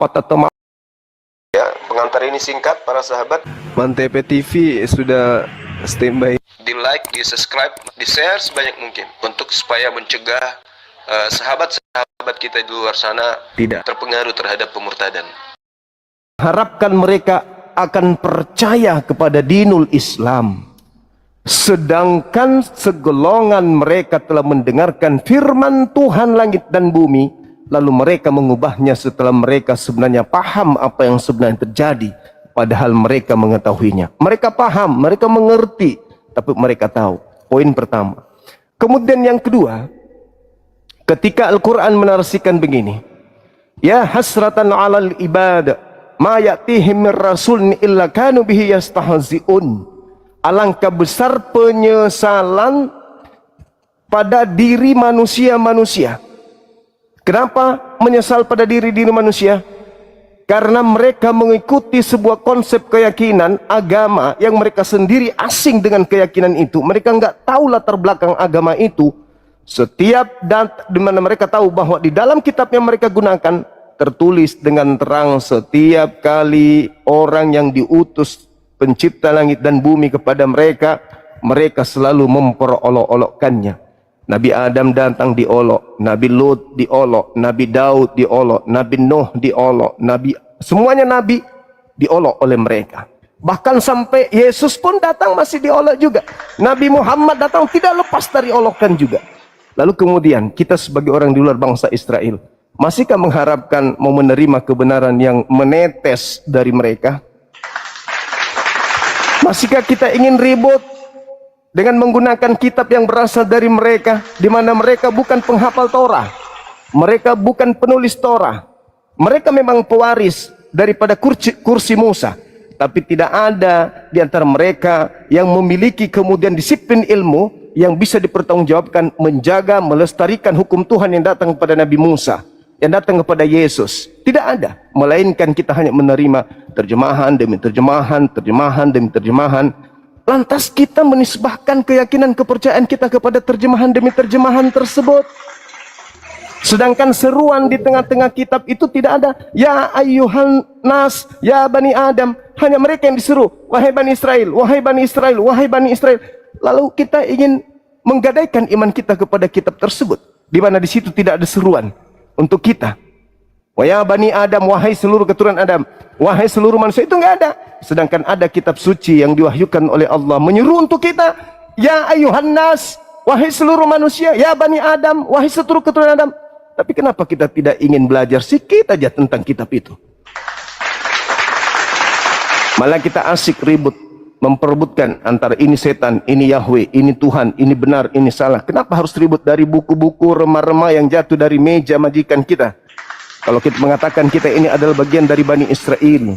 Patatoma. Ya, pengantar ini singkat para sahabat. Mantep TV sudah standby. Di like, di subscribe, di share sebanyak mungkin untuk supaya mencegah sahabat-sahabat kita di luar sana Tidak terpengaruh terhadap pemurtadan. harapkan mereka akan percaya kepada dinul Islam, sedangkan segolongan mereka telah mendengarkan firman Tuhan langit dan bumi, lalu mereka mengubahnya setelah mereka sebenarnya paham apa yang sebenarnya terjadi, padahal mereka mengetahuinya. Mereka paham, mereka mengerti, tapi mereka tahu. Poin pertama. Kemudian yang kedua, ketika Al-Quran menarasikan begini, ya hasratan alal ibad ma ya'tihim min rasulin illa kanu bihi yastahzi'un. Alangkah besar penyesalan pada diri manusia-manusia. Kenapa menyesal pada diri manusia? Karena mereka mengikuti sebuah konsep keyakinan agama yang mereka sendiri asing dengan keyakinan itu. Mereka nggak tahu latar belakang agama itu. Setiap di mana mereka tahu bahwa di dalam kitab yang mereka gunakan tertulis dengan terang, setiap kali orang yang diutus pencipta langit dan bumi kepada mereka, mereka selalu memperolok-olokkannya. Nabi Adam datang diolok, Nabi Lut diolok, Nabi Daud diolok, Nabi Nuh diolok, semuanya Nabi diolok oleh mereka. Bahkan sampai Yesus pun datang masih diolok juga. Nabi Muhammad datang tidak lepas dari olokan juga. Lalu kemudian kita sebagai orang di luar bangsa Israel, masihkah mengharapkan mau menerima kebenaran yang menetes dari mereka? Masihkah kita ingin ribut dengan menggunakan kitab yang berasal dari mereka, di mana mereka bukan penghafal Torah, mereka bukan penulis Torah, mereka memang pewaris daripada kursi Musa, tapi tidak ada di antara mereka yang memiliki kemudian disiplin ilmu yang bisa dipertanggungjawabkan menjaga, melestarikan hukum Tuhan yang datang kepada Nabi Musa, yang datang kepada Yesus. Tidak ada, melainkan kita hanya menerima terjemahan demi terjemahan, terjemahan demi terjemahan. Lantas kita menisbahkan keyakinan kepercayaan kita kepada terjemahan demi terjemahan tersebut. Sedangkan seruan di tengah-tengah kitab itu tidak ada. Ya ayyuhan nas, ya bani Adam. Hanya mereka yang diseru. Wahai bani Israel, wahai bani Israel, wahai bani Israel. Lalu kita ingin menggadaikan iman kita kepada kitab tersebut, di mana di situ tidak ada seruan untuk kita. Wahai bani Adam, wahai seluruh keturunan Adam, wahai seluruh manusia, itu enggak ada. Sedangkan ada kitab suci yang diwahyukan oleh Allah menyeru untuk kita. Ya ayyuhan nas, wahai seluruh manusia, ya bani Adam, wahai seluruh keturunan Adam. Tapi kenapa kita tidak ingin belajar sedikit aja tentang kitab itu? Malah kita asik ribut, memperebutkan antara ini setan, ini Yahweh, ini Tuhan, ini benar, ini salah. Kenapa harus ribut dari buku-buku remah-remah yang jatuh dari meja majikan kita? Kalau kita mengatakan kita ini adalah bagian dari Bani Israel,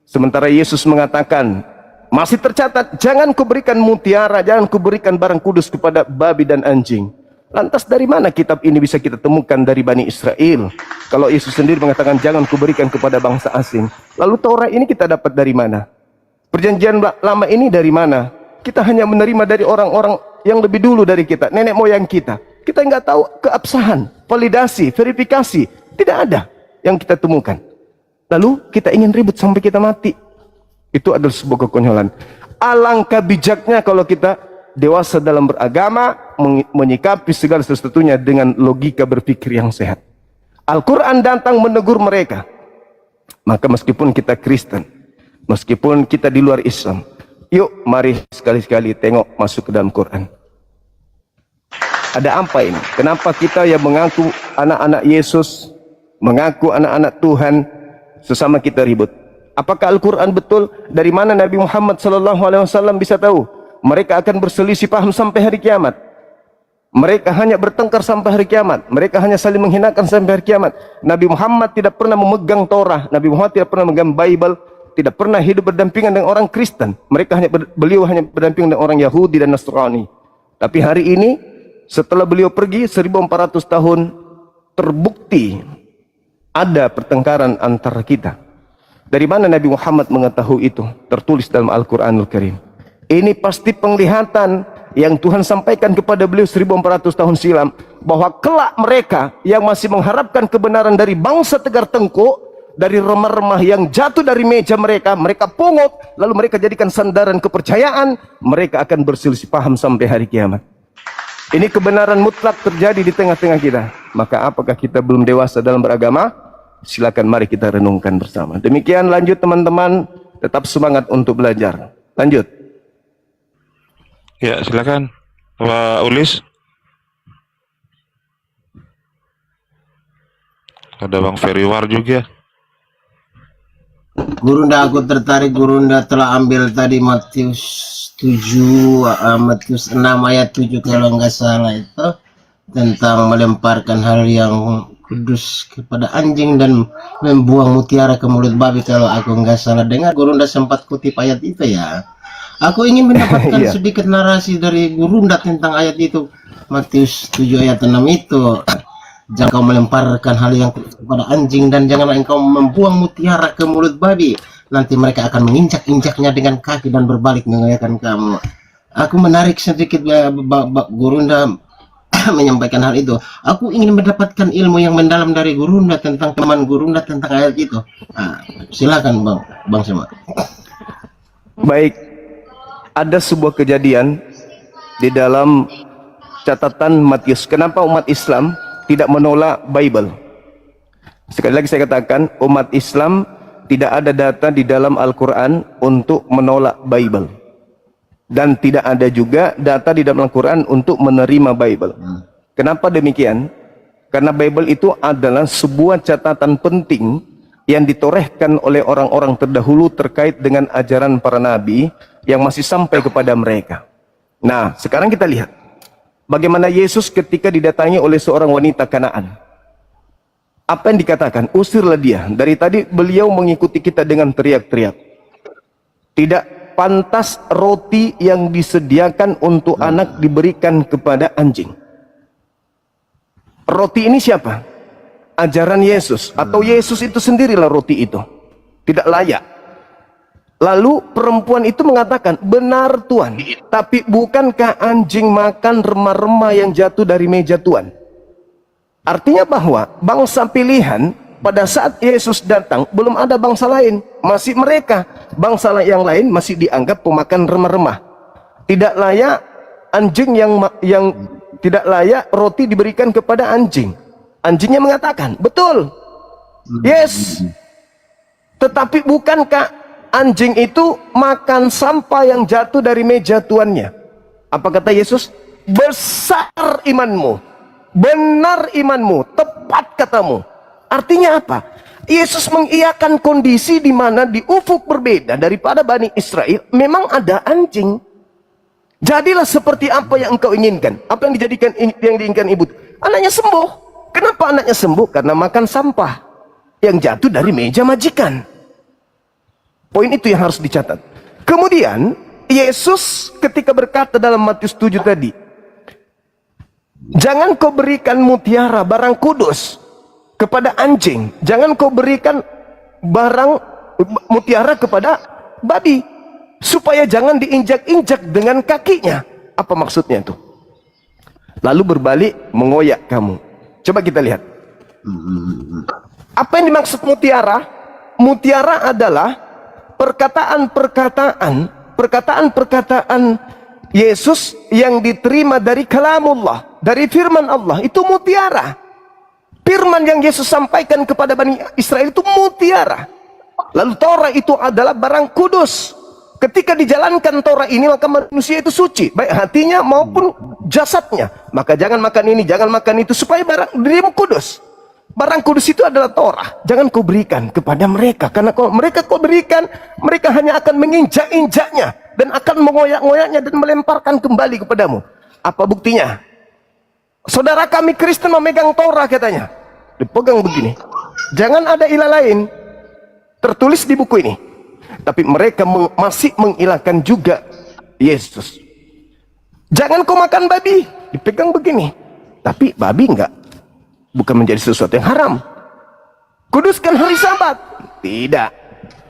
sementara Yesus mengatakan, masih tercatat, jangan kuberikan mutiara, jangan kuberikan barang kudus kepada babi dan anjing. Lantas dari mana kitab ini bisa kita temukan dari Bani Israel? Kalau Yesus sendiri mengatakan jangan kuberikan kepada bangsa asing. Lalu Taurat ini kita dapat dari mana? Perjanjian lama ini dari mana? Kita hanya menerima dari orang-orang yang lebih dulu dari kita, nenek moyang kita. Kita nggak tahu keabsahan, validasi, verifikasi. Tidak ada yang kita temukan. Lalu kita ingin ribut sampai kita mati. Itu adalah sebuah kekonyolan. Alangkah bijaknya kalau kita dewasa dalam beragama, menyikapi segala sesuatunya dengan logika berpikir yang sehat. Al-Quran datang menegur mereka. Maka meskipun kita Kristen, meskipun kita di luar Islam, yuk mari sekali-sekali tengok masuk ke dalam Quran. Ada apa ini? Kenapa kita yang mengaku anak-anak Yesus, mengaku anak-anak Tuhan, sesama kita ribut? Apakah Al-Quran betul? Dari mana Nabi Muhammad SAW bisa tahu? Mereka akan berselisih paham sampai hari kiamat. Mereka hanya bertengkar sampai hari kiamat. Mereka hanya saling menghinakan sampai hari kiamat. Nabi Muhammad tidak pernah memegang Torah. Nabi Muhammad tidak pernah memegang Bible. Tidak pernah hidup berdampingan dengan orang Kristen. Beliau hanya berdampingan dengan orang Yahudi dan Nasrani. Tapi hari ini, setelah beliau pergi 1400 tahun, terbukti ada pertengkaran antara kita. Dari mana Nabi Muhammad mengetahui itu? Tertulis dalam Al-Quranul Karim. Ini pasti penglihatan yang Tuhan sampaikan kepada beliau 1400 tahun silam, bahwa kelak mereka yang masih mengharapkan kebenaran dari bangsa Tegar Tengkuk, dari remah-remah yang jatuh dari meja mereka, mereka pungut, lalu mereka jadikan sandaran kepercayaan, mereka akan berselisih paham sampai hari kiamat. Ini kebenaran mutlak terjadi di tengah-tengah kita. Maka apakah kita belum dewasa dalam beragama? Silakan mari kita renungkan bersama. Demikian, lanjut teman-teman, tetap semangat untuk belajar. Lanjut. Ya, silakan Pak Ulis. Ada Bang Feriwar juga. Gurunda, aku tertarik. Gurunda telah ambil tadi Matius 7, Matius 6 ayat 7 kalau nggak salah, itu tentang melemparkan hal yang kudus kepada anjing dan membuang mutiara ke mulut babi. Kalau aku nggak salah dengar, Gurunda sempat kutip ayat itu ya. Aku ingin mendapatkan Iya. sedikit narasi dari Gurunda tentang ayat itu, Matius 7 ayat 6 itu. Jangan kau melemparkan hal yang kudus kepada anjing, dan janganlah engkau membuang mutiara ke mulut babi. Nanti mereka akan menginjak-injaknya dengan kaki dan berbalik mengoyakkan kamu. Aku menarik sedikit Gurunda menyampaikan hal itu. Aku ingin mendapatkan ilmu yang mendalam dari Gurunda tentang teman Gurunda tentang ayat itu. Silakan Bang Sema. Baik, ada sebuah kejadian di dalam catatan Matius. Kenapa umat Islam tidak menolak Bible? Sekali lagi saya katakan, umat Islam tidak ada data di dalam Al-Quran untuk menolak Bible, dan tidak ada juga data di dalam Al-Quran untuk menerima Bible. Kenapa demikian? Karena Bible itu adalah sebuah catatan penting yang ditorehkan oleh orang-orang terdahulu terkait dengan ajaran para nabi yang masih sampai kepada mereka. Nah, sekarang kita lihat bagaimana Yesus ketika didatangi oleh seorang wanita Kanaan. Apa yang dikatakan? Usirlah dia. Dari tadi beliau mengikuti kita dengan teriak-teriak. Tidak pantas roti yang disediakan untuk anak diberikan kepada anjing. Roti ini siapa? Ajaran Yesus, atau Yesus itu sendirilah roti itu. Tidak layak. Lalu perempuan itu mengatakan, benar Tuhan, tapi bukankah anjing makan remah-remah yang jatuh dari meja Tuhan? Artinya bahwa bangsa pilihan pada saat Yesus datang belum ada bangsa lain, masih mereka. Bangsa yang lain masih dianggap pemakan remah-remah. Tidak layak anjing yang tidak layak roti diberikan kepada anjing. Anjingnya mengatakan, betul, yes. Tetapi bukankah anjing itu makan sampah yang jatuh dari meja tuannya? Apa kata Yesus? Besar imanmu. Benar imanmu, tepat katamu. Artinya apa? Yesus mengiyakan kondisi di mana di ufuk berbeda daripada Bani Israel memang ada anjing. Jadilah seperti apa yang engkau inginkan. Apa yang diinginkan ibu? Anaknya sembuh. Kenapa anaknya sembuh? Karena makan sampah yang jatuh dari meja majikan. Poin itu yang harus dicatat. Kemudian Yesus ketika berkata dalam Matius 7 tadi, jangan kau berikan mutiara barang kudus kepada anjing. Jangan kau berikan barang mutiara kepada babi, supaya jangan diinjak-injak dengan kakinya. Apa maksudnya itu? Lalu berbalik mengoyak kamu. Coba kita lihat. Apa yang dimaksud mutiara? Mutiara adalah perkataan-perkataan Yesus yang diterima dari kalamullah, dari firman Allah. Itu mutiara. Firman yang Yesus sampaikan kepada Bani Israel itu mutiara. Lalu Torah itu adalah barang kudus. Ketika dijalankan Torah ini, maka manusia itu suci, baik hatinya maupun jasadnya. Maka jangan makan ini, jangan makan itu, supaya barang dirimu kudus. Barang kudus itu adalah Torah. Jangan kau berikan kepada mereka, karena kalau mereka kau berikan, mereka hanya akan menginjak-injaknya dan akan mengoyak-ngoyaknya dan melemparkan kembali kepadamu. Apa buktinya? Saudara kami Kristen memegang Torah, katanya. Dipegang begini. Jangan ada ilah lain. Tertulis di buku ini. Tapi mereka masih mengilahkan juga Yesus. Jangan kau makan babi. Dipegang begini. Tapi babi enggak. Bukan menjadi sesuatu yang haram. Kuduskan hari Sabat. Tidak.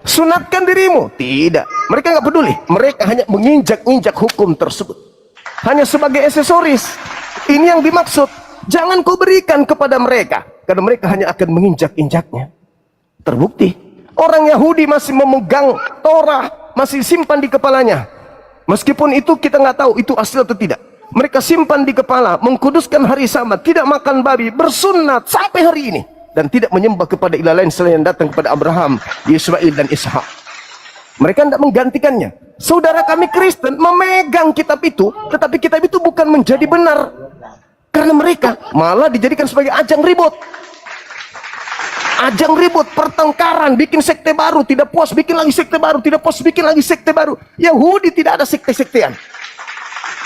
Sunatkan dirimu. Tidak. Mereka enggak peduli. Mereka hanya menginjak-injak hukum tersebut. Hanya sebagai aksesoris. Ini yang dimaksud. Jangan kau berikan kepada mereka. Karena mereka hanya akan menginjak-injaknya. Terbukti. Orang Yahudi masih memegang Torah, masih simpan di kepalanya. Meskipun itu kita nggak tahu itu asli atau tidak. Mereka simpan di kepala, mengkuduskan hari Sabat, tidak makan babi, bersunat sampai hari ini. Dan tidak menyembah kepada ilah lain selain yang datang kepada Abraham, Ismail dan Ishak. Mereka tidak menggantikannya. Saudara kami Kristen memegang kitab itu, tetapi kitab itu bukan menjadi benar. Karena mereka malah dijadikan sebagai ajang ribut. Ajang ribut, pertengkaran, bikin sekte baru, tidak puas bikin lagi sekte baru, tidak puas bikin lagi sekte baru. Yahudi tidak ada sekte-sektean.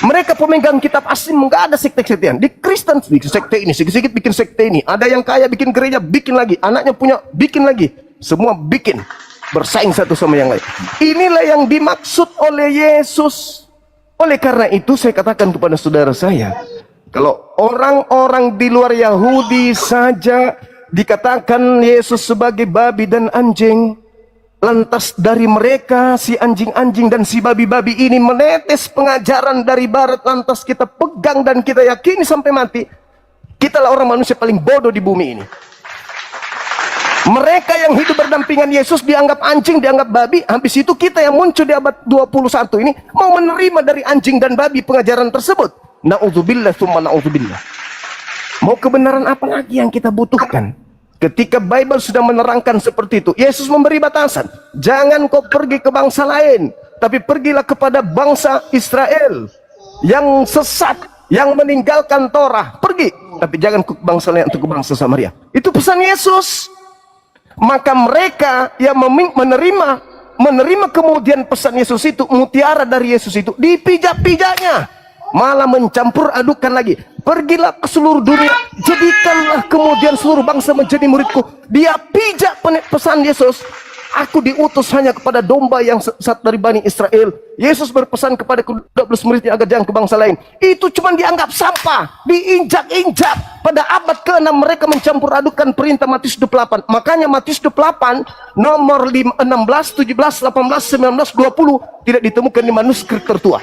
Mereka pemegang kitab asli, nggak ada sekte-sektean. Di Kristen bikin sekte ini, sedikit-sedikit bikin sekte ini. Ada yang kaya bikin gereja, bikin lagi. Anaknya punya, bikin lagi. Semua bikin, bersaing satu sama yang lain. Inilah yang dimaksud oleh Yesus. Oleh karena itu saya katakan kepada saudara saya, kalau orang-orang di luar Yahudi saja dikatakan Yesus sebagai babi dan anjing, lantas dari mereka si anjing-anjing dan si babi-babi ini menetes pengajaran dari barat, lantas kita pegang dan kita yakini sampai mati, kitalah orang manusia paling bodoh di bumi ini. Mereka yang hidup berdampingan Yesus dianggap anjing, dianggap babi. Habis itu kita yang muncul di abad 21 ini mau menerima dari anjing dan babi pengajaran tersebut. Na'udzubillah tsumma na'udzubillah. Mau kebenaran apa lagi yang kita butuhkan? Ketika Bible sudah menerangkan seperti itu, Yesus memberi batasan. Jangan kau pergi ke bangsa lain, tapi pergilah kepada bangsa Israel yang sesat, yang meninggalkan Torah. Pergi, tapi jangan ke bangsa lain atau ke bangsa Samaria. Itu pesan Yesus. Maka mereka yang menerima kemudian pesan Yesus itu, mutiara dari Yesus itu, dipijak-pijaknya. Malah mencampur adukan lagi. Pergilah ke seluruh dunia, jadikanlah kemudian seluruh bangsa menjadi muridku. Dia pijak pesan Yesus. Aku diutus hanya kepada domba yang sesat dari Bani Israel. Yesus berpesan kepada 12 muridnya agar jangan ke bangsa lain. Itu cuma dianggap sampah, diinjak-injak. Pada abad ke-6 mereka mencampur adukan perintah Matius 28. Makanya Matius 28 nomor 16, 17, 18, 19, 20 tidak ditemukan di manuskrip tertua.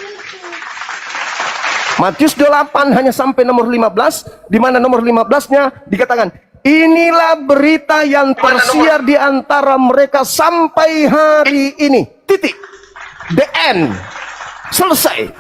Matius 28 hanya sampai nomor 15, di mana nomor 15-nya dikatakan, inilah berita yang tersiar di antara mereka sampai hari ini. Titik. The end. Selesai.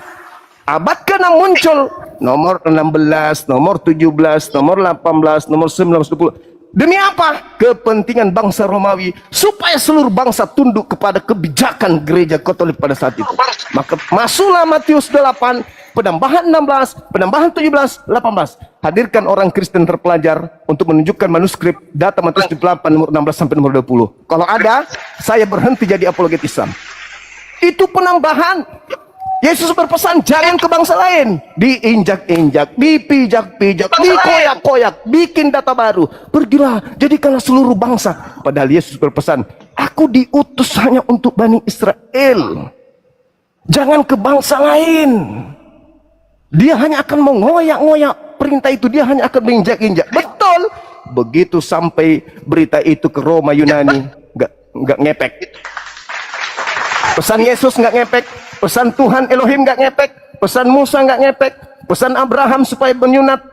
Abad ke-6 muncul nomor 16, nomor 17, nomor 18, nomor 19, 20. Demi apa? Kepentingan bangsa Romawi, supaya seluruh bangsa tunduk kepada kebijakan gereja Katolik pada saat itu. Maka masuklah Matius 8, penambahan 16, penambahan 17, 18. Hadirkan orang Kristen terpelajar untuk menunjukkan manuskrip data Matius 8 nomor 16 sampai nomor 20. Kalau ada, saya berhenti jadi apologet Islam. Itu penambahan. Yesus berpesan jangan ke bangsa lain. Diinjak-injak, dipijak-pijak, dikoyak-koyak, bikin data baru. Pergilah, jadikanlah seluruh bangsa. Padahal Yesus berpesan, aku diutus hanya untuk Bani Israel. Jangan ke bangsa lain. Dia hanya akan mengoyak-ngoyak perintah itu. Dia hanya akan menginjak-injak. Betul. Begitu sampai berita itu ke Roma, Yunani, nggak ngepek. Pesan Yesus nggak ngepek. Pesan Tuhan Elohim nggak ngepek. Pesan Musa nggak ngepek. Pesan Abraham supaya menyunat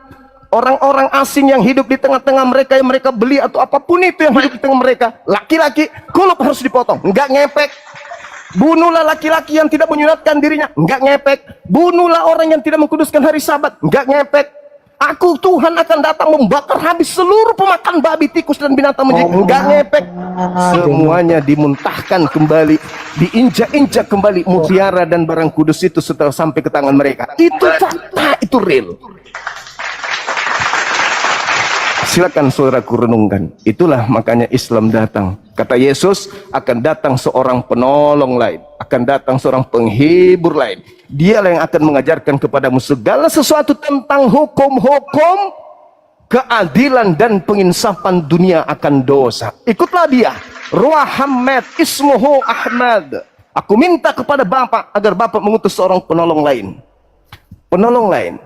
orang-orang asing yang hidup di tengah-tengah mereka, yang mereka beli atau apapun itu yang hidup di tengah mereka. Laki-laki, kuluk harus dipotong. Nggak ngepek. Bunuhlah laki-laki yang tidak menyunatkan dirinya. Nggak ngepek. Bunuhlah orang yang tidak mengkuduskan hari Sabat. Nggak ngepek. Aku Tuhan akan datang membakar habis seluruh pemakan babi, tikus dan binatang menjijik. Nggak ngepek. Semuanya dimuntahkan kembali, diinjak-injak kembali mutiara dan barang kudus itu setelah sampai ke tangan mereka. Itu fakta, itu real. Silakan saudaraku renungkan. Itulah makanya Islam datang. Kata Yesus, akan datang seorang penolong lain, akan datang seorang penghibur lain. Dialah yang akan mengajarkan kepadamu segala sesuatu tentang hukum-hukum, keadilan dan penginsafan dunia akan dosa. Ikutlah dia. Ruah Hamad ismuhu Ahmad. Aku minta kepada Bapa agar Bapa mengutus seorang penolong lain. Penolong lain.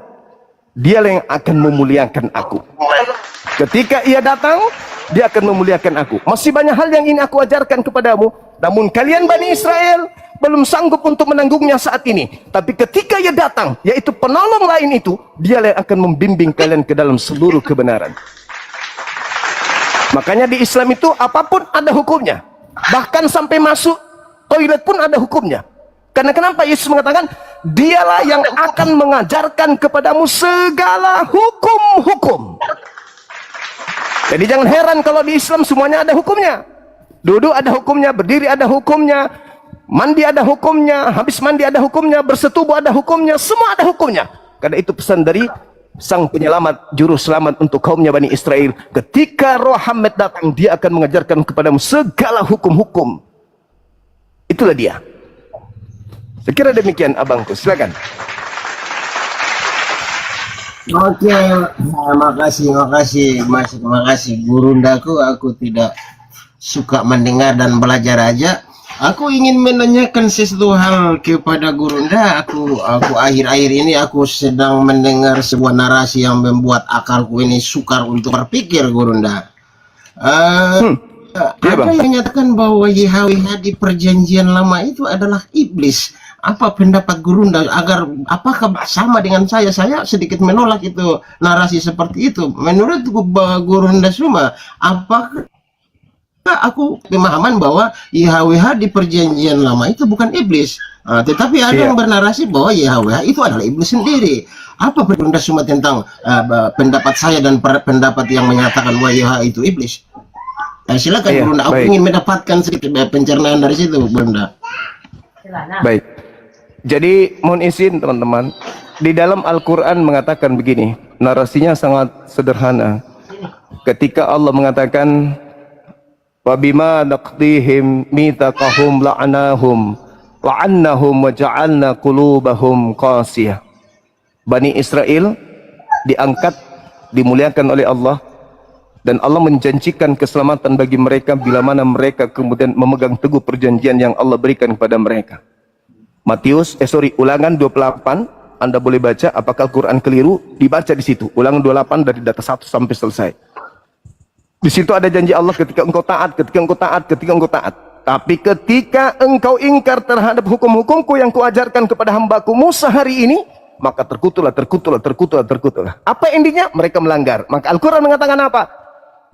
Dialah yang akan memuliakan aku. Ketika ia datang, dia akan memuliakan aku. Masih banyak hal yang ini aku ajarkan kepadamu, namun kalian Bani Israel belum sanggup untuk menanggungnya saat ini. Tapi ketika ia datang, yaitu penolong lain itu, dialah yang akan membimbing kalian ke dalam seluruh kebenaran. Makanya di Islam itu apapun ada hukumnya. Bahkan sampai masuk toilet pun ada hukumnya. Karena kenapa Yesus mengatakan, dialah yang akan mengajarkan kepadamu segala hukum-hukum. Jadi jangan heran kalau di Islam semuanya ada hukumnya. Duduk ada hukumnya, berdiri ada hukumnya, mandi ada hukumnya, habis mandi ada hukumnya, bersetubuh ada hukumnya, semua ada hukumnya. Karena itu pesan dari sang penyelamat, juru selamat untuk kaumnya Bani Israel. Ketika Roh Muhammad datang, dia akan mengajarkan kepadamu segala hukum-hukum. Itulah dia. Saya kira demikian abangku, silakan. Oke, makasih Mas, makasih Gurundaku. Aku tidak suka mendengar dan belajar aja. Aku ingin menanyakan sesuatu hal kepada Gurunda. Aku akhir-akhir ini aku sedang mendengar sebuah narasi yang membuat akalku ini sukar untuk berpikir, Gurunda. Ada yang menyatakan bahwa YHWH di perjanjian lama itu adalah iblis. Apa pendapat Gurunda? Apakah sama dengan saya? Saya sedikit menolak itu narasi seperti itu. Menurut Gurunda Suma, apakah aku pemahaman bahwa YHWH di perjanjian lama itu bukan iblis, tetapi ada yang bernarasi bahwa YHWH itu adalah iblis sendiri. Apa Gurunda Suma tentang pendapat saya dan pendapat yang menyatakan bahwa YHWH itu iblis? Silakan Gurunda, aku ingin mendapatkan sedikit pencernaan dari situ, Gurunda. Baik. Jadi mohon izin teman-teman, di dalam Al-Quran mengatakan begini, narasinya sangat sederhana. Ketika Allah mengatakan, wabima naqdihim mitaqahum la'anahum wa'annahum waja'alna qulubahum qasiyah. Bani Israel diangkat, dimuliakan oleh Allah, dan Allah menjanjikan keselamatan bagi mereka bila mana mereka kemudian memegang teguh perjanjian yang Allah berikan kepada mereka. Ulangan 28, Anda boleh baca. Apakah Al-Quran keliru? Dibaca di situ. Ulangan 28 dari data 1 sampai selesai. Di situ ada janji Allah ketika engkau taat, ketika engkau taat, ketika engkau taat. Tapi ketika engkau ingkar terhadap hukum-hukumku yang kuajarkan kepada hambaku Musa hari ini, maka terkutuklah. Apa endingnya? Mereka melanggar. Maka Al-Quran mengatakan apa?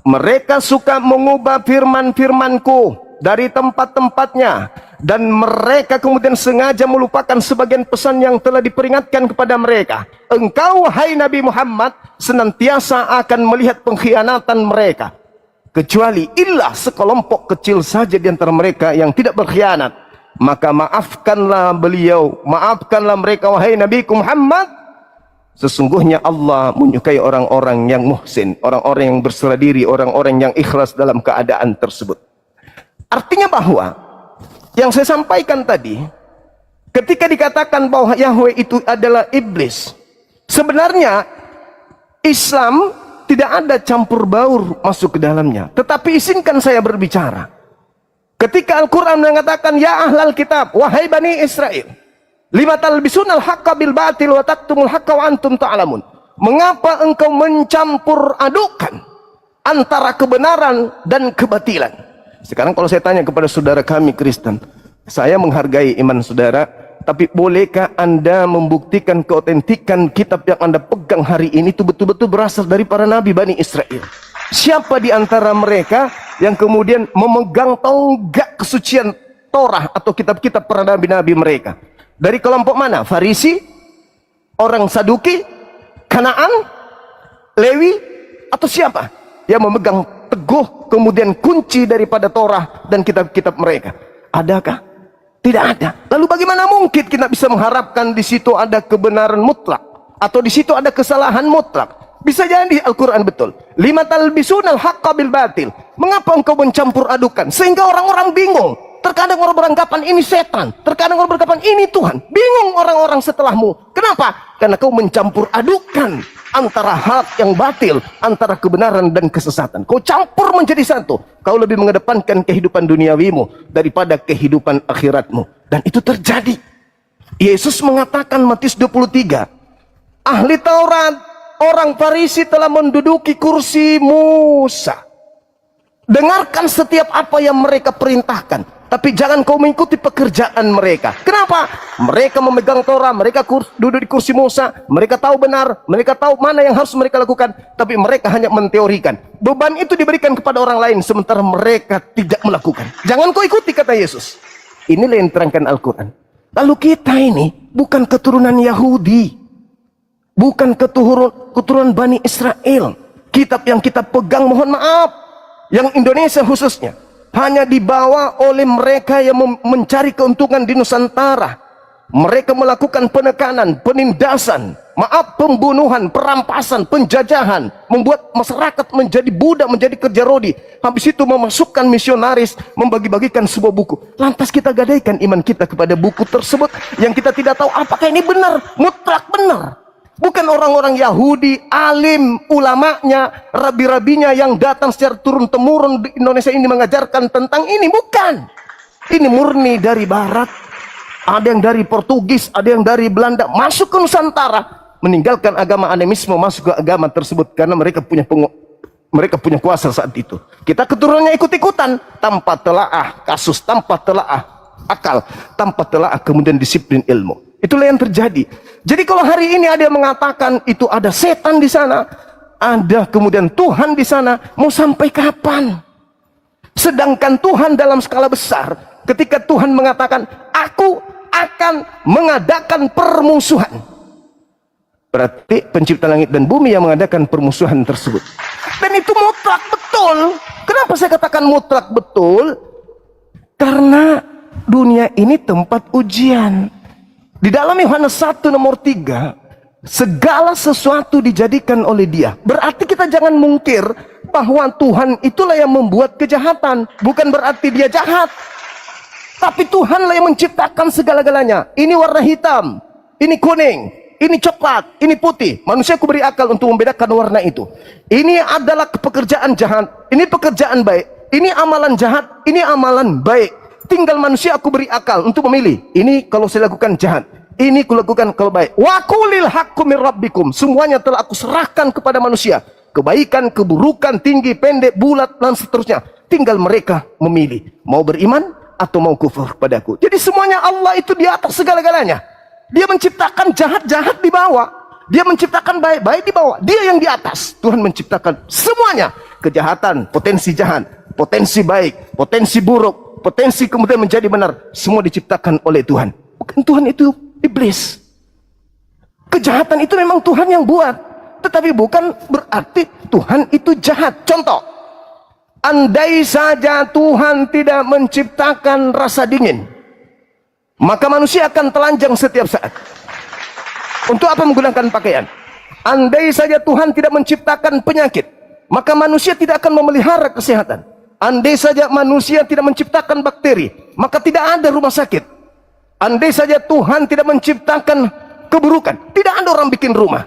Mereka suka mengubah firman-firmanku dari tempat-tempatnya, dan mereka kemudian sengaja melupakan sebagian pesan yang telah diperingatkan kepada mereka. Engkau, hai Nabi Muhammad, senantiasa akan melihat pengkhianatan mereka, kecuali ilah sekelompok kecil saja di antara mereka yang tidak berkhianat. Maka maafkanlah beliau, maafkanlah mereka, wahai Nabi Muhammad. Sesungguhnya Allah menyukai orang-orang yang muhsin, orang-orang yang berserah diri, orang-orang yang ikhlas dalam keadaan tersebut. Artinya bahwa yang saya sampaikan tadi, ketika dikatakan bahwa Yahweh itu adalah iblis, sebenarnya Islam tidak ada campur baur masuk ke dalamnya. Tetapi izinkan saya berbicara. Ketika Al-Quran mengatakan, ya ahlal kitab, wahai Bani Israel, lima talbisunal haqqa bil batil wa taktumul haqqa wa antum ta'lamun. Mengapa engkau mencampur adukan antara kebenaran dan kebatilan? Sekarang kalau saya tanya kepada saudara kami Kristen, saya menghargai iman saudara, tapi bolehkah Anda membuktikan keotentikan kitab yang Anda pegang hari ini itu betul-betul berasal dari para nabi Bani Israel? Siapa di antara mereka yang kemudian memegang tonggak kesucian Torah atau kitab-kitab para nabi-nabi mereka? Dari kelompok mana? Farisi, orang Saduki, Kanaan, Lewi, atau siapa yang memegang teguh kemudian kunci daripada Torah dan kitab-kitab mereka? Adakah? Tidak ada. Lalu bagaimana mungkin kita bisa mengharapkan di situ ada kebenaran mutlak atau di situ ada kesalahan mutlak? Bisa jadi Al-Quran betul. Lima talbisunal haqqa bil batil. Mengapa engkau mencampur adukan sehingga orang-orang bingung? Terkadang orang beranggapan ini setan, terkadang orang beranggapan ini Tuhan. Bingung orang-orang setelahmu. Kenapa? Karena kau mencampur adukan antara hak yang batil, antara kebenaran dan kesesatan. Kau campur menjadi satu. Kau lebih mengedepankan kehidupan duniawimu daripada kehidupan akhiratmu. Dan itu terjadi. Yesus mengatakan Matius 23, ahli Taurat, orang Farisi telah menduduki kursi Musa. Dengarkan setiap apa yang mereka perintahkan, tapi jangan kau mengikuti pekerjaan mereka. Kenapa? Mereka memegang Torah, mereka duduk di kursi Musa, mereka tahu benar, mereka tahu mana yang harus mereka lakukan, tapi mereka hanya menteorikan. Beban itu diberikan kepada orang lain, sementara mereka tidak melakukan. Jangan kau ikuti, kata Yesus. Inilah yang diterangkan Al-Quran. Lalu kita ini bukan keturunan Yahudi, bukan keturunan Bani Israel. Kitab yang kita pegang, mohon maaf, yang Indonesia khususnya, hanya dibawa oleh mereka yang mencari keuntungan di Nusantara. Mereka melakukan penekanan, penindasan, pembunuhan, perampasan, penjajahan, membuat masyarakat menjadi budak, menjadi kerja rodi. Habis itu memasukkan misionaris, membagi-bagikan sebuah buku. Lantas kita gadaikan iman kita kepada buku tersebut yang kita tidak tahu apakah ini benar, mutlak benar. Bukan orang-orang Yahudi, alim, ulamanya, rabi-rabinya yang datang secara turun-temurun di Indonesia ini mengajarkan tentang ini. Bukan. Ini murni dari Barat. Ada yang dari Portugis, ada yang dari Belanda. Masuk ke Nusantara. Meninggalkan agama animisme, masuk ke agama tersebut. Karena mereka punya kuasa saat itu. Kita keturunannya ikut-ikutan. Tanpa telaah kasus, tanpa telaah akal, tanpa telaah kemudian disiplin ilmu. Itulah yang terjadi. Jadi kalau hari ini ada yang mengatakan itu ada setan di sana, ada kemudian Tuhan di sana, mau sampai kapan? Sedangkan Tuhan dalam skala besar, ketika Tuhan mengatakan, aku akan mengadakan permusuhan. Berarti pencipta langit dan bumi yang mengadakan permusuhan tersebut. Dan itu mutlak betul. Kenapa saya katakan mutlak betul? Karena dunia ini tempat ujian. Di dalam Yohanes 1 nomor 3, segala sesuatu dijadikan oleh Dia. Berarti kita jangan mungkir bahwa Tuhan itulah yang membuat kejahatan. Bukan berarti Dia jahat. Tapi Tuhanlah yang menciptakan segala-galanya. Ini warna hitam, ini kuning, ini coklat, ini putih. Manusia aku beri akal untuk membedakan warna itu. Ini adalah pekerjaan jahat, ini pekerjaan baik. Ini amalan jahat, ini amalan baik. Tinggal manusia aku beri akal untuk memilih. Ini kalau saya lakukan jahat, ini aku lakukan kalau baik. Wa qulil haqqu mir rabbikum. Semuanya telah aku serahkan kepada manusia. Kebaikan, keburukan, tinggi, pendek, bulat, dan seterusnya. Tinggal mereka memilih. Mau beriman atau mau kufur padaku. Jadi semuanya Allah itu di atas segala-galanya. Dia menciptakan jahat-jahat di bawah. Dia menciptakan baik-baik di bawah. Dia yang di atas. Tuhan menciptakan semuanya. Kejahatan, potensi jahat, potensi baik, potensi buruk, potensi kemudian menjadi benar, semua diciptakan oleh Tuhan. Bukan Tuhan itu iblis. Kejahatan itu memang Tuhan yang buat, tetapi bukan berarti Tuhan itu jahat. Contoh, andai saja Tuhan tidak menciptakan rasa dingin, maka manusia akan telanjang setiap saat. Untuk apa menggunakan pakaian? Andai saja Tuhan tidak menciptakan penyakit, maka manusia tidak akan memelihara kesehatan. Andai saja manusia tidak menciptakan bakteri, maka tidak ada rumah sakit. Andai saja Tuhan tidak menciptakan keburukan, tidak ada orang bikin rumah.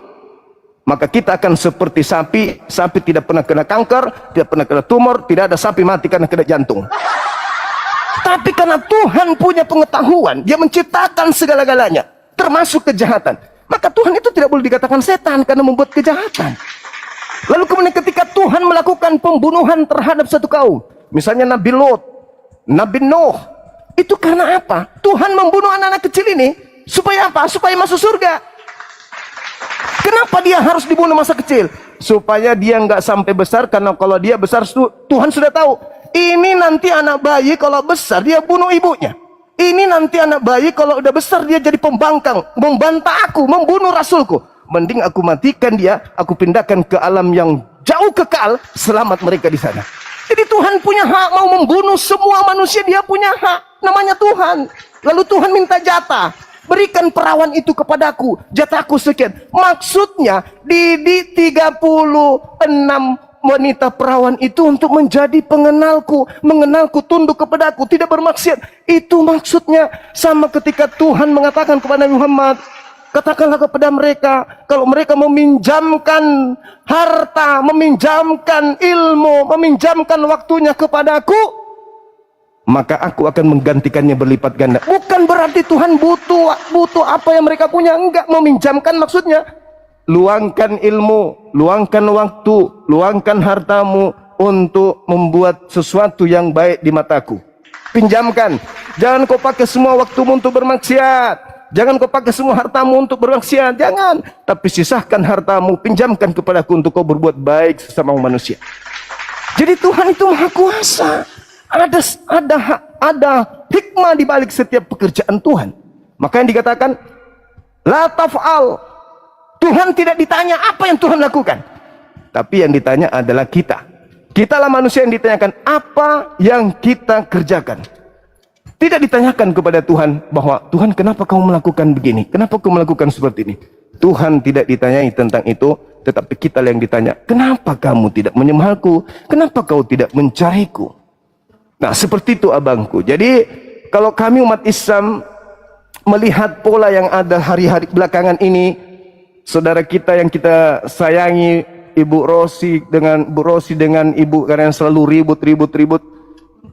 Maka kita akan seperti sapi. Sapi tidak pernah kena kanker, tidak pernah kena tumor, tidak ada sapi mati karena kena jantung. Tapi karena Tuhan punya pengetahuan, Dia menciptakan segala-galanya, termasuk kejahatan. Maka Tuhan itu tidak boleh dikatakan setan karena membuat kejahatan. Lalu kemudian ketika Tuhan melakukan pembunuhan terhadap satu kaum, misalnya Nabi Lot, Nabi Nuh, itu karena apa? Tuhan membunuh anak-anak kecil ini supaya apa? Supaya masuk surga. Kenapa dia harus dibunuh masa kecil? Supaya dia nggak sampai besar, karena kalau dia besar Tuhan sudah tahu. Ini nanti anak bayi kalau besar dia bunuh ibunya. Ini nanti anak bayi kalau udah besar dia jadi pembangkang, membantah aku, membunuh rasulku. Mending aku matikan dia, aku pindahkan ke alam yang jauh kekal, selamat mereka di sana. Jadi Tuhan punya hak mau membunuh semua manusia, Dia punya hak, namanya Tuhan. Lalu Tuhan minta jatah, berikan perawan itu kepadaku, jatahku sekian. Maksudnya didik 36 wanita perawan itu untuk menjadi pengenalku, mengenalku, tunduk kepadaku, tidak bermaksiat. Itu maksudnya. Sama ketika Tuhan mengatakan kepada Muhammad, katakanlah kepada mereka, kalau mereka meminjamkan harta, meminjamkan ilmu, meminjamkan waktunya kepadaku, maka aku akan menggantikannya berlipat ganda. Bukan berarti Tuhan butuh apa yang mereka punya. Enggak, meminjamkan maksudnya luangkan ilmu, luangkan waktu, luangkan hartamu, untuk membuat sesuatu yang baik di mataku. Pinjamkan. Jangan kau pakai semua waktumu untuk bermaksiat. Jangan kau pakai semua hartamu untuk bermaksiat. Jangan. Tapi sisahkan hartamu, pinjamkan kepadaku untuk kau berbuat baik sesama manusia. Jadi Tuhan itu Maha Kuasa. Ada hikmah di balik setiap pekerjaan Tuhan. Maka yang dikatakan la taf'al. Tuhan tidak ditanya apa yang Tuhan lakukan. Tapi yang ditanya adalah kita. Kitalah manusia yang ditanyakan apa yang kita kerjakan. Tidak ditanyakan kepada Tuhan bahwa Tuhan kenapa kamu melakukan begini? Kenapa kamu melakukan seperti ini? Tuhan tidak ditanyai tentang itu. Tetapi kita yang ditanya, kenapa kamu tidak menyembahku? Kenapa kau tidak mencariku? Nah seperti itu abangku. Jadi kalau kami umat Islam melihat pola yang ada hari-hari belakangan ini, saudara kita yang kita sayangi, Bu Rosi dengan Ibu karena yang selalu ribut,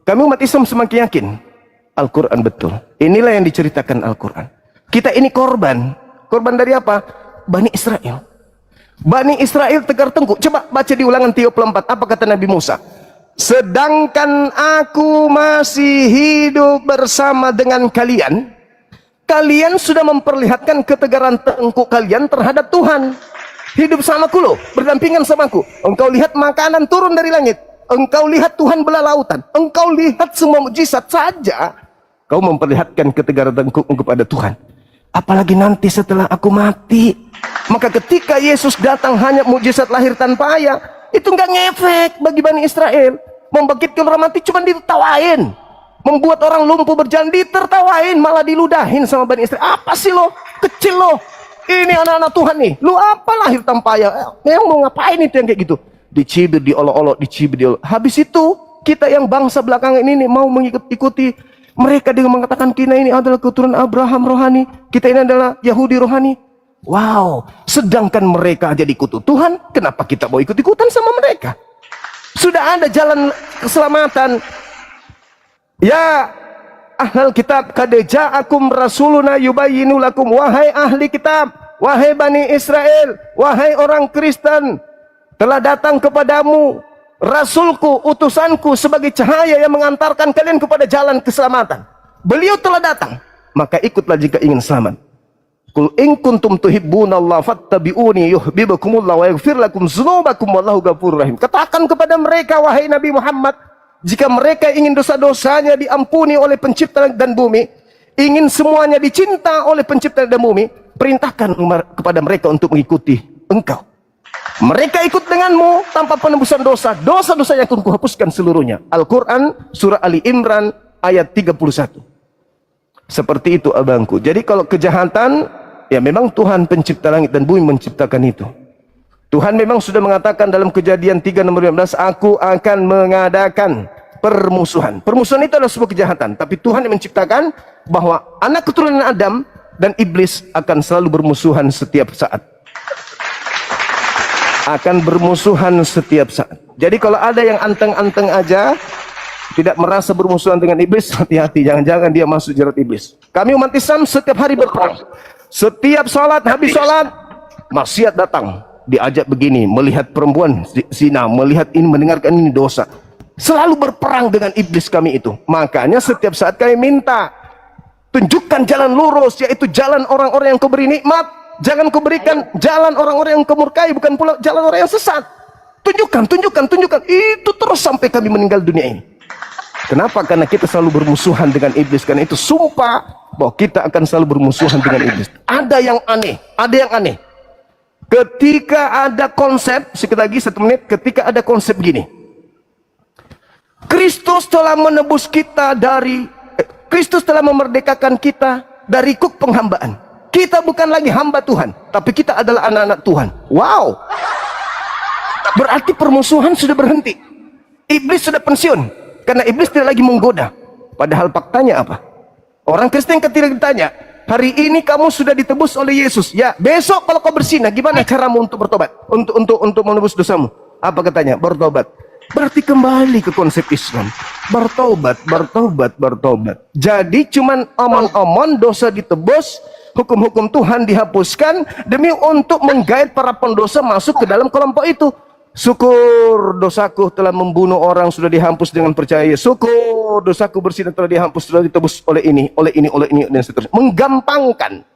kami umat Islam semakin yakin Al-Quran betul. Inilah yang diceritakan Al-Quran. Kita ini korban dari apa? Bani Israel. Bani Israel tegar tengkuk. Coba baca di Ulangan 34, apa kata Nabi Musa? Sedangkan aku masih hidup bersama dengan kalian, kalian sudah memperlihatkan ketegaran tengkuk kalian terhadap Tuhan. Hidup samaku loh, berdampingan samaku. Engkau lihat makanan turun dari langit, engkau lihat Tuhan belah lautan, engkau lihat semua mukjizat saja, kau memperlihatkan ketegaran tengkukmu kepada Tuhan. Apalagi nanti setelah aku mati. Maka ketika Yesus datang hanya mukjizat lahir tanpa ayah, itu nggak ngefek bagi Bani Israel. Membangkitkan orang mati cuma ditertawain. Membuat orang lumpuh berjalan ditertawain, malah diludahin sama Bani Israel. Apa sih lo? Kecil lo. Ini anak-anak Tuhan nih. Lu apa lahir tanpa ayah? Yang mau ngapain itu yang kayak gitu? Dicibir, diolok-olok, dicibir, diolok. Habis itu kita yang bangsa belakangan ini mau mengikuti mereka dengan mengatakan kita ini adalah keturunan Abraham rohani, kita ini adalah Yahudi rohani. Wow, sedangkan mereka aja diikuti Tuhan, kenapa kita mau ikut-ikutan sama mereka? Sudah ada jalan keselamatan. Ya ahlal kitab, qad ja'akum rasuluna yubayyinu lakum. Wahai ahli kitab, wahai Bani Israel, wahai orang Kristen, telah datang kepadamu Rasulku, utusanku sebagai cahaya yang mengantarkan kalian kepada jalan keselamatan. Beliau telah datang, maka ikutlah jika ingin selamat. Qul in kuntum tuhibbunallaha fattabi'uni yuhibbukumullah wa yaghfir lakum dzunubakum wallahu ghafurur rahim. Katakan kepada mereka wahai Nabi Muhammad, jika mereka ingin dosa-dosanya diampuni oleh pencipta dan bumi, ingin semuanya dicinta oleh pencipta dan bumi, perintahkan kepada mereka untuk mengikuti engkau. Mereka ikut denganmu tanpa penebusan dosa, dosa-dosa yang akan kuhapuskan seluruhnya. Al-Quran surah Ali Imran ayat 31. Seperti itu abangku. Jadi kalau kejahatan, ya memang Tuhan pencipta langit dan bumi menciptakan itu. Tuhan memang sudah mengatakan dalam Kejadian 3 nomor 15, aku akan mengadakan permusuhan. Permusuhan itu adalah sebuah kejahatan, tapi Tuhan yang menciptakan bahwa anak keturunan Adam dan iblis akan selalu bermusuhan setiap saat. Akan bermusuhan setiap saat. Jadi kalau ada yang anteng-anteng aja, tidak merasa bermusuhan dengan iblis, hati-hati, jangan-jangan dia masuk jerat iblis. Kami umat Islam setiap hari berperang. Setiap sholat, habis sholat, maksiat datang. Diajak begini, melihat perempuan zina, melihat ini, mendengarkan ini dosa. Selalu berperang dengan iblis kami itu. Makanya setiap saat kami minta, tunjukkan jalan lurus, yaitu jalan orang-orang yang kau beri nikmat. Jangan kau berikan jalan orang-orang yang kau murkai, bukan pula jalan orang yang sesat. Tunjukkan. Itu terus sampai kami meninggal dunia ini. Kenapa? Karena kita selalu bermusuhan dengan iblis. Karena itu sumpah bahwa kita akan selalu bermusuhan dengan iblis. Ada yang aneh. Ketika ada konsep, sekali lagi 1 menit, ketika ada konsep gini. Kristus telah menebus kita dari, Kristus telah memerdekakan kita dari kuk penghambaan. Kita bukan lagi hamba Tuhan, tapi kita adalah anak-anak Tuhan. Wow. Berarti permusuhan sudah berhenti. Iblis sudah pensiun. Karena iblis tidak lagi menggoda. Padahal faktanya apa? Orang Kristen ketika ditanya, hari ini kamu sudah ditebus oleh Yesus. Ya, besok kalau kau berzina, gimana caramu untuk bertobat? Untuk menebus dosamu? Apa katanya? Bertobat. Berarti kembali ke konsep Islam. Bertobat. Jadi cuman omon-omon dosa ditebus, hukum-hukum Tuhan dihapuskan demi untuk menggait para pendosa masuk ke dalam kelompok itu. Syukur dosaku telah membunuh orang sudah dihapus dengan percaya. Syukur dosaku bersih dan telah dihapus, sudah ditebus oleh ini, dan seterusnya. Menggampangkan.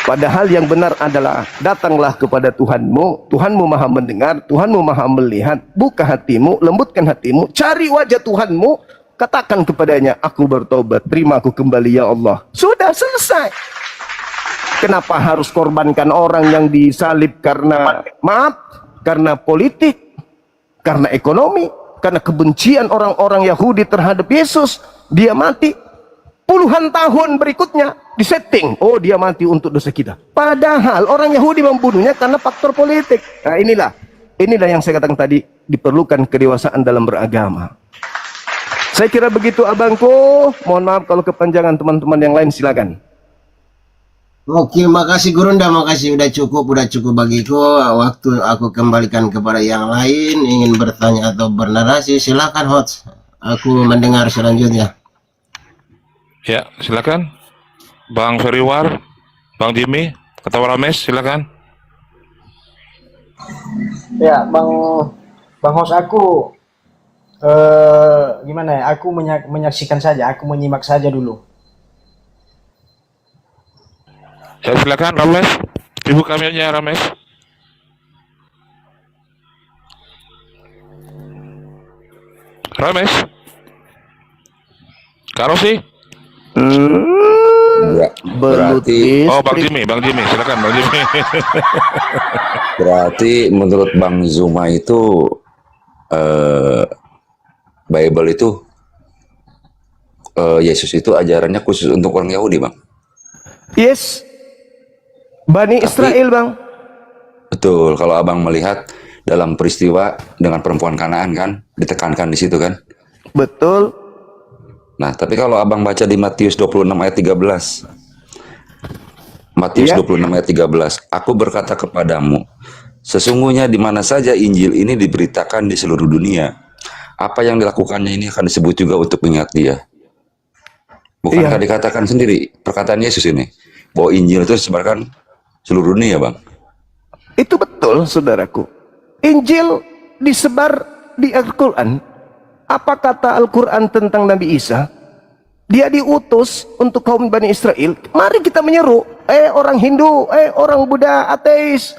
Padahal yang benar adalah datanglah kepada Tuhanmu. Tuhanmu maha mendengar, Tuhanmu maha melihat. Buka hatimu, lembutkan hatimu, cari wajah Tuhanmu, katakan kepadanya, aku bertobat, terima aku kembali ya Allah. Sudah selesai. Kenapa harus korbankan orang yang disalib karena karena politik, karena ekonomi, karena kebencian orang-orang Yahudi terhadap Yesus? Dia mati. Puluhan tahun berikutnya disetting, oh dia mati untuk dosa kita. Padahal orang Yahudi membunuhnya karena faktor politik. Nah inilah yang saya katakan tadi, diperlukan kedewasaan dalam beragama. Saya kira begitu abangku. Mohon maaf kalau kepanjangan, teman-teman yang lain silakan. Oke, makasih Gurunda, makasih udah cukup bagiku. Waktu aku kembalikan kepada yang lain, ingin bertanya atau bernarasi, silakan host. Aku mendengar selanjutnya. Ya, silakan. Bang Feriwar, Bang Jimmy, Ketua Rames, silakan. Ya, Bang Hos, aku gimana ya? Aku menyaksikan saja, aku menyimak saja dulu. Ya, silakan Rames. Ibu kamilnya Rames. Rames. Karo sih? Berarti Oh, Bang Jimmy, silakan Bang Jimmy. berarti menurut Bang Zuma itu Bible itu Yesus itu ajarannya khusus untuk orang Yahudi, Bang. Yes, Bani Israel, Bang. Betul, kalau Abang melihat dalam peristiwa dengan perempuan Kanaan kan ditekankan di situ kan. Betul. Nah, tapi kalau Abang baca di Matius 26 ayat 13. Matius 26 ayat 13. Aku berkata kepadamu, sesungguhnya di mana saja Injil ini diberitakan di seluruh dunia, apa yang dilakukannya ini akan disebut juga untuk mengingat dia. Bukankah dikatakan sendiri perkataan Yesus ini bahwa Injil itu disebarkan seluruh dunia, Bang? Itu betul, saudaraku. Injil disebar di Al-Quran. Apa kata Al-Quran tentang Nabi Isa? Dia diutus untuk kaum Bani Israel. Mari kita menyeru, orang Hindu, orang Buddha, ateis,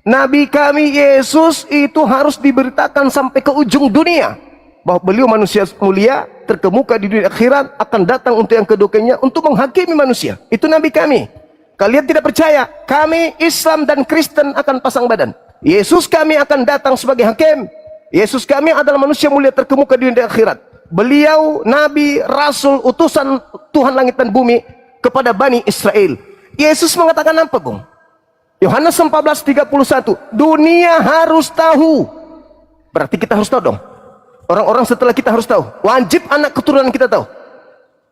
Nabi kami Yesus itu harus diberitakan sampai ke ujung dunia, bahwa beliau manusia mulia, terkemuka di dunia akhirat, akan datang untuk yang keduanya, untuk menghakimi manusia. Itu Nabi kami. Kalian tidak percaya? Kami Islam dan Kristen akan pasang badan. Yesus kami akan datang sebagai hakim. Yesus kami adalah manusia mulia terkemuka di dunia akhirat. Beliau nabi, rasul, utusan Tuhan langit dan bumi kepada Bani Israel. Yesus mengatakan apa, Bung? Yohanes 14:31. Dunia harus tahu. Berarti kita harus tahu dong. Orang-orang setelah kita harus tahu. Wajib anak keturunan kita tahu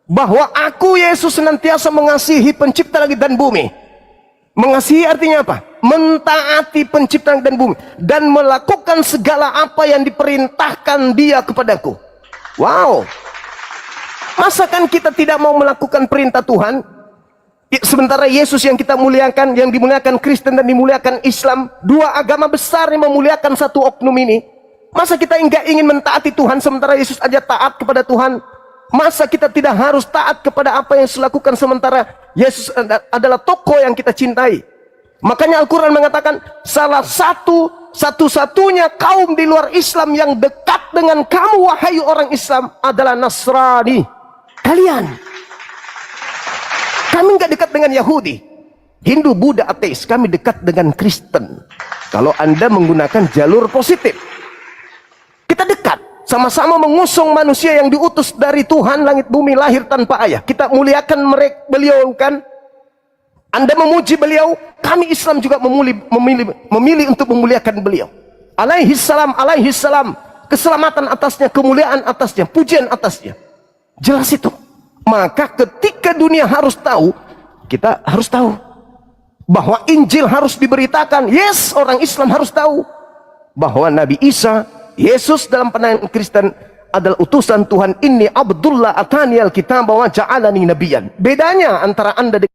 bahwa aku Yesus senantiasa mengasihi pencipta langit dan bumi. Mengasihi artinya apa? Mentaati pencipta langit dan bumi dan melakukan segala apa yang diperintahkan dia kepadaku. Wow. Masakan kita tidak mau melakukan perintah Tuhan? Sementara Yesus yang kita muliakan, yang dimuliakan Kristen dan dimuliakan Islam, dua agama besar yang memuliakan satu oknum ini. Masa kita enggak ingin mentaati Tuhan sementara Yesus aja taat kepada Tuhan? Masa kita tidak harus taat kepada apa yang dilakukan sementara Yesus adalah tokoh yang kita cintai? Makanya Al-Quran mengatakan salah satu-satunya kaum di luar Islam yang dekat dengan kamu wahai orang Islam adalah Nasrani. Kalian. Kami nggak dekat dengan Yahudi, Hindu, Buddha, ateis. Kami dekat dengan Kristen. Kalau Anda menggunakan jalur positif, kita dekat. Sama-sama mengusung manusia yang diutus dari Tuhan langit bumi, lahir tanpa ayah. Kita muliakan mereka, beliau kan. Anda memuji beliau, kami Islam juga memilih untuk memuliakan beliau. Alaihi salam, keselamatan atasnya, kemuliaan atasnya, pujian atasnya. Jelas itu. Maka ketika dunia harus tahu, kita harus tahu bahwa Injil harus diberitakan. Yes, orang Islam harus tahu bahwa Nabi Isa, Yesus dalam pandangan Kristen adalah utusan Tuhan. Inni Abdullah atani al-kitab wa ja'alani nabiyan. Bedanya antara Anda dengan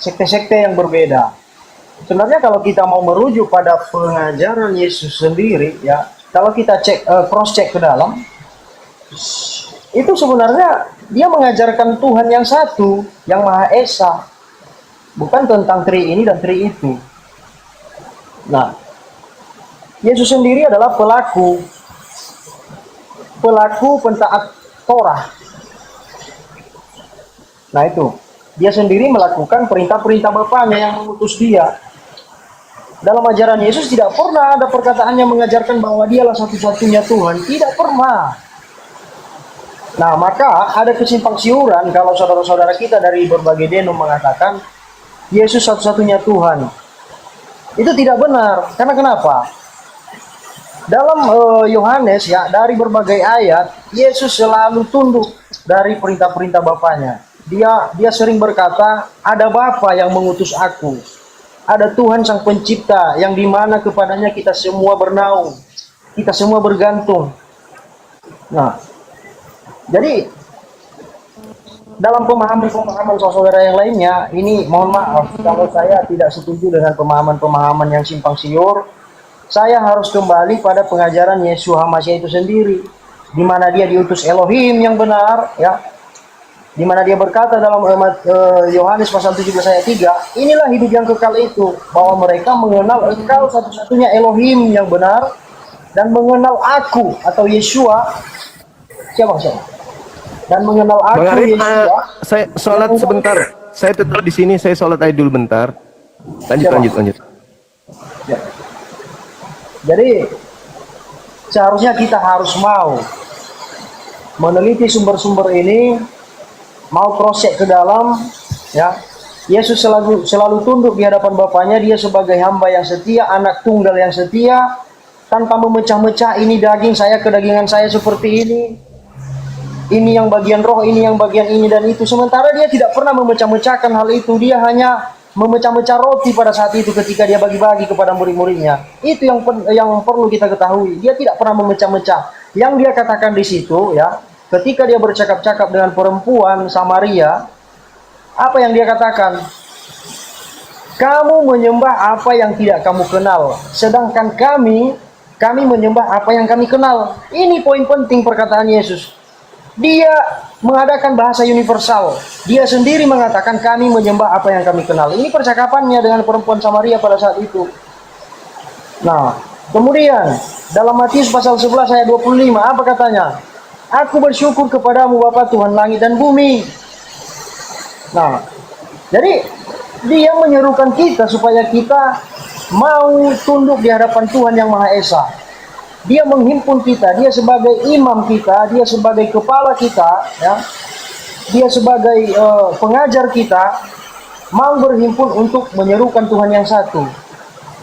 sekte-sekte yang berbeda. Sebenarnya kalau kita mau merujuk pada pengajaran Yesus sendiri, ya, kalau kita cross check ke dalam, itu sebenarnya dia mengajarkan Tuhan yang satu, yang Maha Esa, bukan tentang tri ini dan tri itu. Nah, Yesus sendiri adalah pelaku pentaat Torah. Nah itu, dia sendiri melakukan perintah-perintah Bapaknya yang mengutus dia. Dalam ajaran Yesus tidak pernah ada perkataan yang mengajarkan bahwa dialah satu-satunya Tuhan. Tidak pernah. Nah, maka ada kesimpang siuran kalau saudara-saudara kita dari berbagai denom mengatakan Yesus satu-satunya Tuhan. Itu tidak benar. Karena kenapa? Dalam Yohanes, ya, dari berbagai ayat, Yesus selalu tunduk dari perintah-perintah Bapaknya. Dia sering berkata, ada Bapa yang mengutus aku. Ada Tuhan Sang Pencipta yang dimana kepadanya kita semua bernaung. Kita semua bergantung. Nah, jadi dalam pemahaman-pemahaman saudara yang lainnya, ini mohon maaf kalau saya tidak setuju dengan pemahaman-pemahaman yang simpang siur. Saya harus kembali pada pengajaran Yesus HaMashiach itu sendiri, di mana dia diutus Elohim yang benar, ya. Di mana dia berkata dalam Yohanes pasal 17 ayat 3, inilah hidup yang kekal itu, bahwa mereka mengenal Engkau satu-satunya Elohim yang benar, dan mengenal aku atau Yeshua, siapa? Dan mengenal Bang aku Arif, Yeshua. saya sholat sebentar. Saya tetap di sini, saya sholat aja dulu bentar. Lanjut. Ya. Jadi seharusnya kita harus mau meneliti sumber-sumber ini, mau cross check ke dalam, ya. Yesus selalu tunduk di hadapan Bapaknya. Dia sebagai hamba yang setia, anak tunggal yang setia, tanpa memecah-mecah ini daging saya, kedagingan saya seperti ini yang bagian roh, ini yang bagian ini dan itu. Sementara dia tidak pernah memecah-mecahkan hal itu. Dia hanya memecah-mecah roti pada saat itu ketika dia bagi-bagi kepada murid-muridnya. Itu yang perlu kita ketahui. Dia tidak pernah memecah-mecah. Yang dia katakan di situ, ya, ketika dia bercakap-cakap dengan perempuan Samaria, apa yang dia katakan? Kamu menyembah apa yang tidak kamu kenal, sedangkan kami menyembah apa yang kami kenal. Ini poin penting perkataan Yesus. Dia mengadakan bahasa universal. Dia sendiri mengatakan kami menyembah apa yang kami kenal. Ini percakapannya dengan perempuan Samaria pada saat itu. Nah, kemudian dalam Matius pasal 11 ayat 25, apa katanya? Aku bersyukur kepadamu Bapa Tuhan langit dan bumi. Nah, jadi dia menyerukan kita supaya kita mau tunduk di hadapan Tuhan yang Maha Esa. Dia menghimpun kita, dia sebagai imam kita, dia sebagai kepala kita, ya. Dia sebagai pengajar kita, mau berhimpun untuk menyerukan Tuhan yang satu.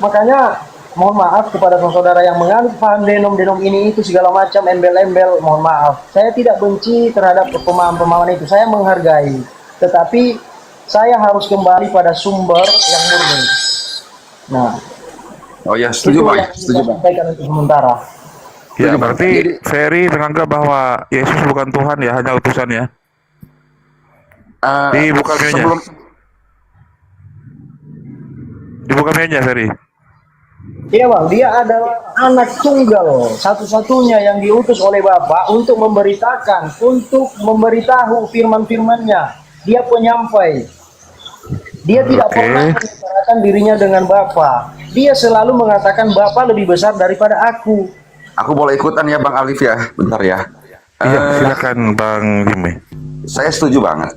Makanya mohon maaf kepada saudara yang menganut paham denom-denom ini itu segala macam embel-embel, mohon maaf. Saya tidak benci terhadap pemahaman-pemahaman itu, saya menghargai. Tetapi saya harus kembali pada sumber yang murni. Nah, Oh ya, setuju Bang. Setuju Bang. Sampaikan untuk sementara. Ya, berarti Ferry menganggap bahwa Yesus bukan Tuhan ya, hanya utusan ya. Dibuka mionya. Dibuka mionya, Ferry. Iya Bang, dia adalah anak tunggal satu-satunya yang diutus oleh Bapa untuk memberitahu firman-firmannya. Dia penyampai. Dia tidak pernah membicarakan dirinya dengan Bapa. Dia selalu mengatakan Bapa lebih besar daripada aku. Aku boleh ikutan ya Bang Alif ya, bentar ya. Iya, silakan Bang Jimmy. Saya setuju banget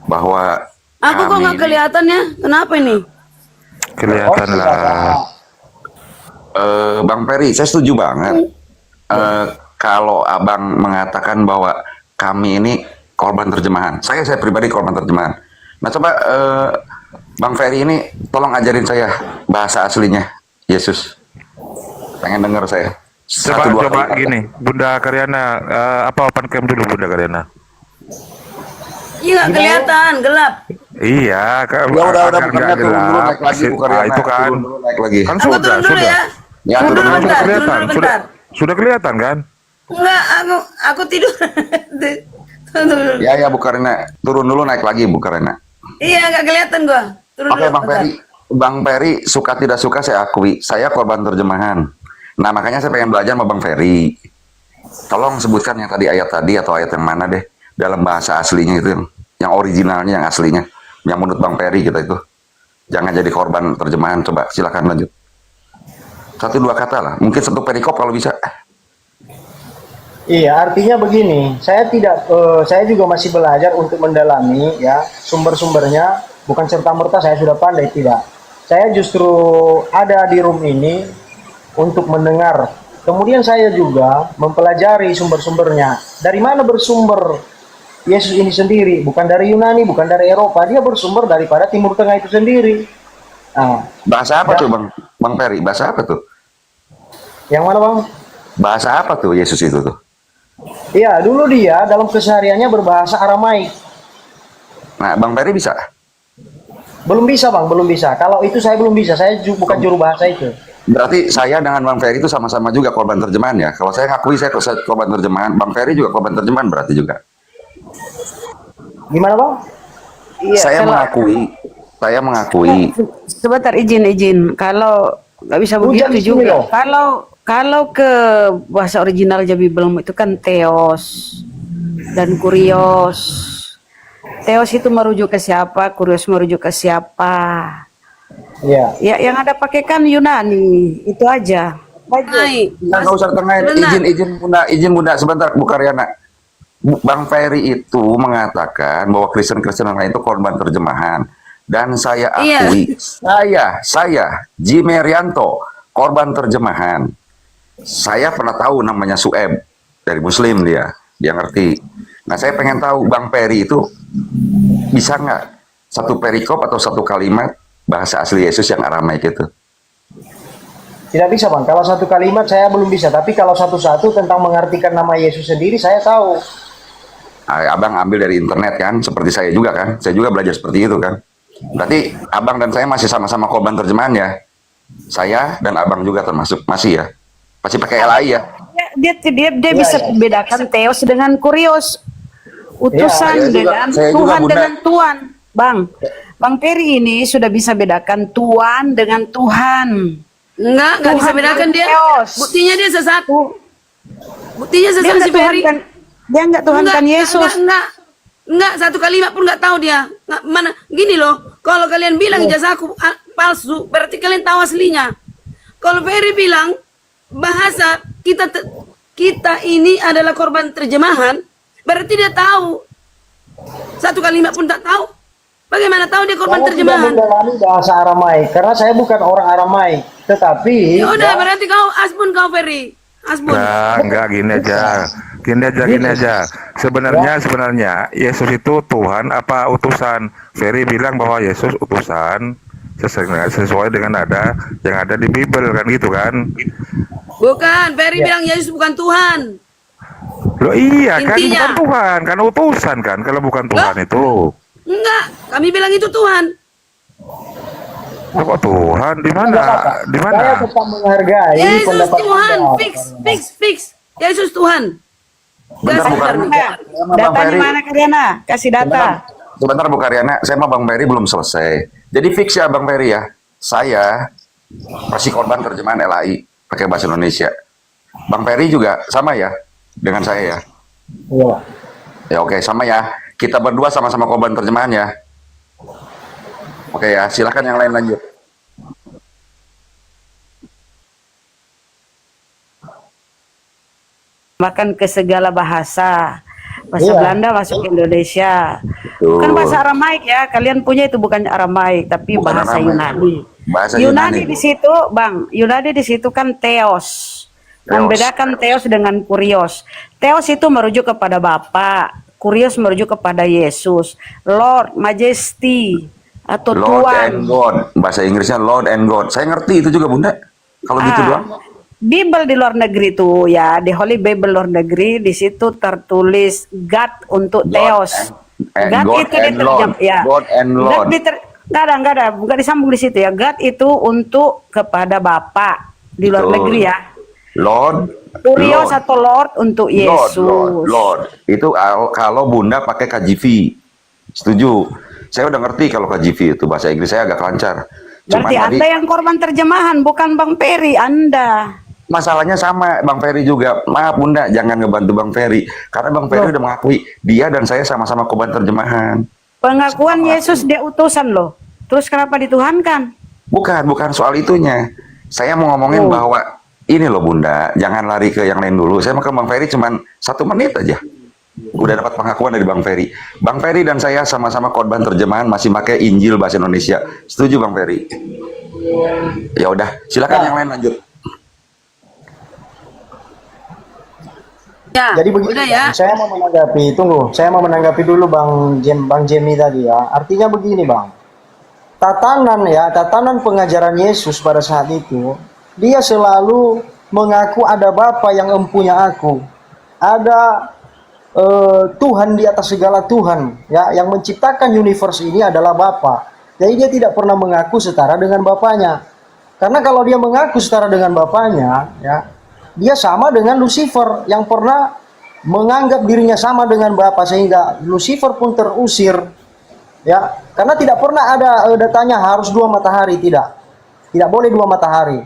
bahwa Aku kok nggak kelihatan ya? Kenapa ini? Kelihatan lah. Bang Ferry, saya setuju banget. Kalau Abang mengatakan bahwa kami ini korban terjemahan, saya pribadi korban terjemahan. Nah coba Bang Ferry ini tolong ajarin saya bahasa aslinya Yesus. Pengen dengar saya. Coba gini, Bunda Karyana, apa open cam dulu Bunda Karyana? Iya nggak kelihatan, gelap. Iya, Udah, bukannya turun dulu naik lagi, itu kan. turun dulu naik lagi. Kan Aku sudah. turun dulu ya. Ya, Sudah turun dulu. kelihatan, turun bentar. sudah kelihatan kan? Enggak, aku tidur. Tunggu dulu. Ya Bu Karina, turun dulu naik lagi Bu Karina. Iya, nggak kelihatan gua. Turun Oke, dulu, Bang bentar. Ferry. Bang Ferry, suka tidak suka saya akui, saya korban terjemahan. Nah, makanya saya pengen belajar sama Bang Ferry. Tolong sebutkan yang tadi ayat tadi atau ayat yang mana deh dalam bahasa aslinya itu yang originalnya, yang aslinya, yang menurut Bang Ferry kita itu. Jangan jadi korban terjemahan. Coba silakan lanjut. 1-2 kata lah. Mungkin 1 perikop kalau bisa. Iya, artinya begini, saya juga masih belajar untuk mendalami ya sumber-sumbernya, bukan serta-merta saya sudah pandai, tidak. Saya justru ada di room ini untuk mendengar. Kemudian saya juga mempelajari sumber-sumbernya. Dari mana bersumber Yesus ini sendiri? Bukan dari Yunani, bukan dari Eropa, dia bersumber daripada Timur Tengah itu sendiri. Nah, Bahasa apa dan tuh Bang Ferry? Bahasa apa tuh? yang mana Bang? Bahasa apa tuh Yesus itu tuh? Iya, dulu dia dalam kesehariannya berbahasa Aramaik. Nah, Bang Ferry bisa? Belum bisa Bang, belum bisa. Kalau itu saya belum bisa, saya bukan juru bahasa itu. Berarti saya dengan Bang Ferry itu sama-sama juga korban terjemahan ya? Kalau saya ngakui saya korban terjemahan, Bang Ferry juga korban terjemahan berarti juga? Gimana Bang? Iya, Saya kalau mengakui. sebentar izin. Kalau nggak bisa Hujan di begitu sini juga. loh. Kalau ke bahasa original Jabi Belum itu kan Theos dan Kurios. Theos itu merujuk ke siapa, Kurios merujuk ke siapa. Iya. Ya, yang ada pakai kan Yunani, itu aja. Baik. Nggak usah tengahin. Izin Bunda sebentar, Bu Karyana. Bang Ferry itu mengatakan bahwa Kristen-Kristen yang lain itu korban terjemahan. Dan saya Iya. akui, saya, Jimmy Rianto, korban terjemahan. Saya pernah tahu namanya Sueb, dari Muslim dia ngerti. Nah, saya pengen tahu Bang Ferry itu bisa nggak 1 perikop atau 1 kalimat bahasa asli Yesus yang Aramaik itu? Tidak bisa Bang, kalau 1 kalimat saya belum bisa. Tapi kalau satu-satu tentang mengartikan nama Yesus sendiri saya tahu. Abang ambil dari internet kan, seperti saya juga kan. Saya juga belajar seperti itu kan. Berarti abang dan saya masih sama-sama korban terjemahan ya. Saya dan abang juga termasuk masih ya. Pasti pakai LAI ya. Dia bisa bedakan Theos dengan Kurios. Saya Utusan juga, dengan Bunda. Tuhan dengan Tuhan. Bang Ferry ini sudah bisa bedakan Tuhan dengan Tuhan. Nggak bisa bedakan dia. Theos. Buktinya dia sesat. Buktinya Dia sesat nggak si Ferry. Tuhankan, dia nggak Tuhankan Yesus. Enggak, 1 kalimat pun nggak tahu dia. Nggak, mana? Gini loh, kalau kalian bilang ijazah aku palsu, berarti kalian tahu aslinya. Kalau Ferry bilang bahasa kita ini adalah korban terjemahan, berarti dia tahu. 1 kalimat pun tak tahu. Bagaimana tahu dia korban Saya tidak terjemahan? mendalami bahasa Aramaik karena saya bukan orang Aramaik. Tetapi Ya udah, berarti kau kau Ferry. Asbun. Enggak, gini aja. Sebenarnya Yesus itu Tuhan apa utusan? Ferry bilang bahwa Yesus utusan sesuai dengan yang ada di Bible kan gitu kan? Bukan, Ferry bilang Yesus bukan Tuhan. Loh iya kan Intinya. bukan Tuhan, kan utusan kan kalau bukan Tuhan itu. Enggak, kami bilang itu Tuhan. Loh, kok Tuhan di mana? Di saya mana? tetap menghargai Yesus pendapat Tuhan, Anda. fix. Yesus Tuhan. Bentar, Gak Bu sadar nih. Karyana. Bang Datanya Ferry. mana Karyana? Kasih data. Sebentar Bu Karyana, saya sama Bang Ferry belum selesai. Jadi fix ya Bang Ferry ya. Saya masih korban terjemahan LAI pakai bahasa Indonesia. Bang Ferry juga sama ya dengan saya ya. Iya. Ya oke, sama ya. Kita berdua sama-sama korban terjemahan ya. Oke ya, silakan yang lain lanjut. Bahkan ke segala bahasa. Bahasa Iya. Belanda masuk ke Indonesia. Bukan bahasa Aramaik ya. Kalian punya itu bukan Aramaik, tapi Bukan bahasa Aramaik. Yunani. Bahasa Yunani Yunani. di situ, Bang. Yunani di situ kan Theos. Membedakan Theos dengan Kurios. Theos itu merujuk kepada Bapa. Kurios merujuk kepada Yesus. Lord, Majesty, atau Lord Tuhan. and God. Bahasa Inggrisnya Lord and God. Saya ngerti itu juga Bunda. Kalau gitu doang. Bible di luar negeri tuh ya, di Holy Bible luar negeri di situ tertulis God untuk Theos. and God itu and Lord. ya. God and Lord. Nggak ada, bukan disambung di situ ya. God itu untuk kepada Bapa di luar Betul. negeri ya. Lord. Kurios Lord. atau Lord untuk Yesus. Lord. Itu kalau Bunda pakai KJV. Setuju. Saya udah ngerti kalau KJV itu bahasa Inggris saya agak lancar. Cuman Berarti tadi Anda yang korban terjemahan, bukan Bang Peri, Anda. masalahnya sama Bang Ferry juga. Maaf Bunda, jangan ngebantu Bang Ferry. Karena Bang Ferry udah mengakui dia dan saya sama-sama korban terjemahan. Pengakuan Yesus dia utusan loh. Terus kenapa dituhankan? Bukan soal itunya. Saya mau ngomongin bahwa ini loh Bunda, jangan lari ke yang lain dulu. Saya mau ke Bang Ferry cuman 1 menit aja. Udah dapat pengakuan dari Bang Ferry. Bang Ferry dan saya sama-sama korban terjemahan masih pakai Injil bahasa Indonesia. Setuju Bang Ferry? Ya udah, silakan yang lain lanjut. Ya, Jadi begini, udah ya. Bang, saya mau menanggapi, saya mau menanggapi dulu Bang Jemi tadi ya. Artinya begini Bang, tatanan pengajaran Yesus pada saat itu, dia selalu mengaku ada Bapa yang empunya aku, ada Tuhan di atas segala Tuhan, ya, yang menciptakan universe ini adalah Bapa. Jadi dia tidak pernah mengaku setara dengan Bapaknya, karena kalau dia mengaku setara dengan Bapaknya, ya, dia sama dengan Lucifer yang pernah menganggap dirinya sama dengan Bapa, sehingga Lucifer pun terusir, ya, karena tidak pernah ada datanya harus 2 matahari, tidak boleh 2 matahari,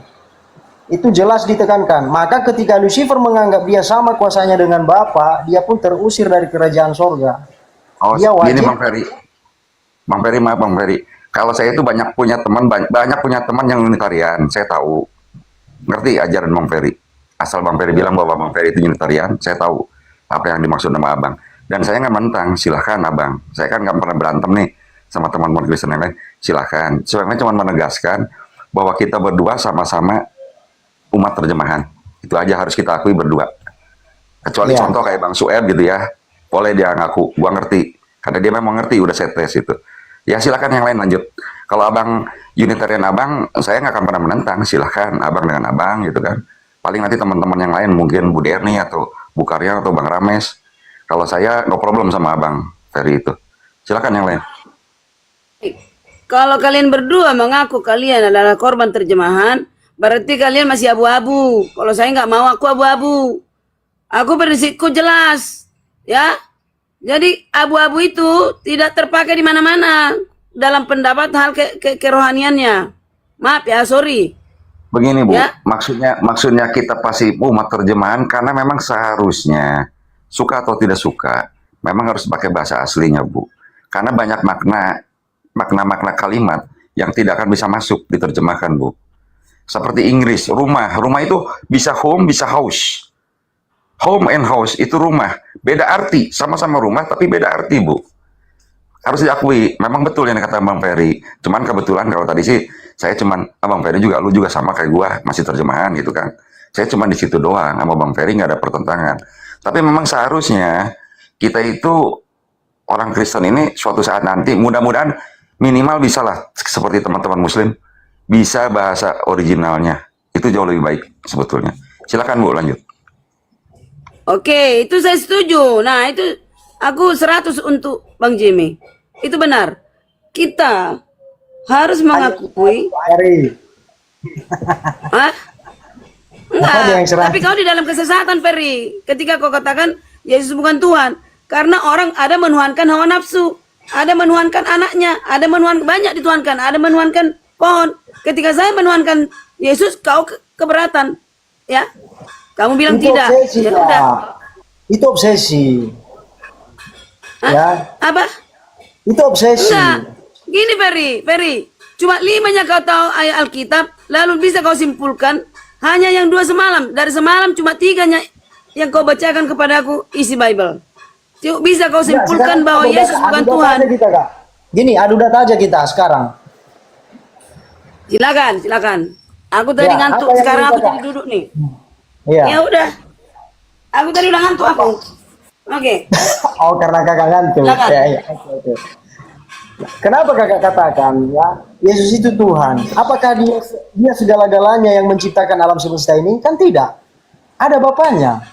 itu jelas ditekankan. Maka ketika Lucifer menganggap dia sama kuasanya dengan Bapa, dia pun terusir dari kerajaan sorga. Oh, Dia gini wajib. Bang Ferry, maaf Bang Ferry. Kalau saya itu banyak punya teman yang Unitarian, saya tahu. Ngerti ajaran Bang Ferry. Asal Bang Ferry bilang bahwa Bang Ferry itu Unitarian, saya tahu apa yang dimaksud sama Abang. Dan saya nggak mentang, silahkan Abang. Saya kan nggak pernah berantem nih sama teman-teman Kristen yang lain. Silahkan. Sebenarnya cuma menegaskan bahwa kita berdua sama-sama umat terjemahan. Itu aja harus kita akui berdua. Kecuali contoh kayak Bang Sueb gitu ya. Boleh dia ngaku, gua ngerti. Karena dia memang ngerti, udah saya tes itu. Ya silakan yang lain lanjut. Kalau Abang Unitarian Abang, saya nggak akan pernah menentang. Silahkan Abang dengan Abang gitu kan. Paling nanti teman-teman yang lain, mungkin Bu Derni atau Bu Karya atau Bang Rames. Kalau saya no problem sama Abang Ferry itu. Silakan yang lain. Kalau kalian berdua mengaku kalian adalah korban terjemahan, berarti kalian masih abu-abu. Kalau saya nggak mau, aku abu-abu. Aku prinsipku jelas, ya. Jadi abu-abu itu tidak terpakai di mana-mana dalam pendapat hal kerohaniannya. Maaf ya, sorry. Begini Bu, Ya. maksudnya kita pasti umat terjemahan karena memang seharusnya suka atau tidak suka, memang harus pakai bahasa aslinya Bu. Karena banyak makna kalimat yang tidak akan bisa masuk diterjemahkan Bu. Seperti Inggris, rumah itu bisa home, bisa house. Home and house itu rumah, beda arti, sama-sama rumah tapi beda arti Bu. Harus diakui, memang betul yang kata Bang Ferry. Cuman kebetulan kalau tadi sih saya cuman, Bang Ferry juga, lu juga sama kayak gua, masih terjemahan gitu kan. Saya cuma di situ doang, sama Bang Ferry nggak ada pertentangan. Tapi memang seharusnya kita itu orang Kristen ini suatu saat nanti mudah-mudahan minimal bisa lah seperti teman-teman Muslim bisa bahasa originalnya. Itu jauh lebih baik sebetulnya. Silakan Bu lanjut. Oke, itu saya setuju. Nah, itu aku 100 untuk Bang Jimmy. Itu benar. Kita harus mengakui. Ferry. Hah? Apa dia yang Enggak, 100? tapi kau di dalam kesesatan, Ferry. Ketika kau katakan Yesus bukan Tuhan. Karena orang ada menuhankan hawa nafsu. Ada menuhankan anaknya. Ada menuhankan, banyak dituhankan. Ada menuhankan pohon. Ketika saya menuhankan Yesus, kau keberatan. Ya, kamu bilang Itu tidak. obsesi, Ya Kak. udah. Itu obsesi. Hah? Ya, Apa? itu obsesi. Enggak. Gini Ferry. Cuma 5-nya kau tahu ayat Alkitab, lalu bisa kau simpulkan hanya yang 2 semalam. Dari semalam cuma 3-nya yang kau bacakan kepadaku isi Bible. Bisa kau simpulkan Sekarang bahwa adu Yesus data- bukan adu data Tuhan. aja kita, Kak. Gini, adu data aja kita sekarang. Silakan. Aku tadi Ya, ngantuk, apa yang sekarang aku kita, jadi Kak? duduk nih. Iya. Ya udah. Aku tadi udah ngantuk aku. Oke. Oh, karena kakak ngantuk. Silakan. Ya, ya. Oke. Kenapa kakak katakan ya Yesus itu Tuhan? Apakah dia segala-galanya yang menciptakan alam semesta ini? Kan tidak. Ada Bapaknya.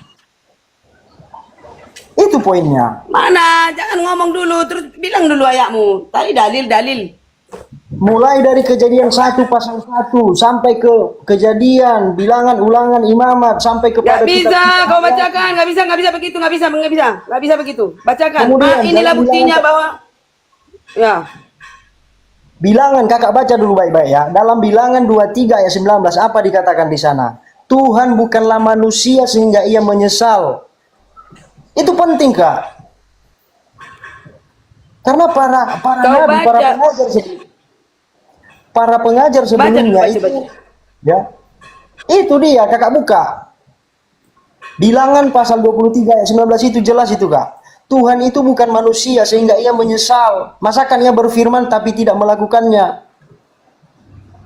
Itu poinnya. Mana? Jangan ngomong dulu, terus bilang dulu ayatmu. Tadi dalil. Mulai dari Kejadian 1 pasal 1 sampai ke Kejadian, Bilangan, Ulangan, Imamat sampai kepada Gak bisa kau bacakan, gak bisa begitu, gak bisa begitu. Bacakan. Kemudian, Inilah dalam buktinya Bilangan- bahwa Ya. Bilangan, kakak baca dulu baik-baik ya. Dalam Bilangan 23 ayat 19 apa dikatakan di sana? Tuhan bukanlah manusia sehingga ia menyesal. Itu penting, Kak. Karena para Kau nabi, baca. para pengajar sebelumnya Baca. itu, ya. Itu dia, kakak buka. Bilangan pasal 23 ayat 19 itu jelas itu, Kak. Tuhan itu bukan manusia sehingga ia menyesal. Masakan ia berfirman tapi tidak melakukannya.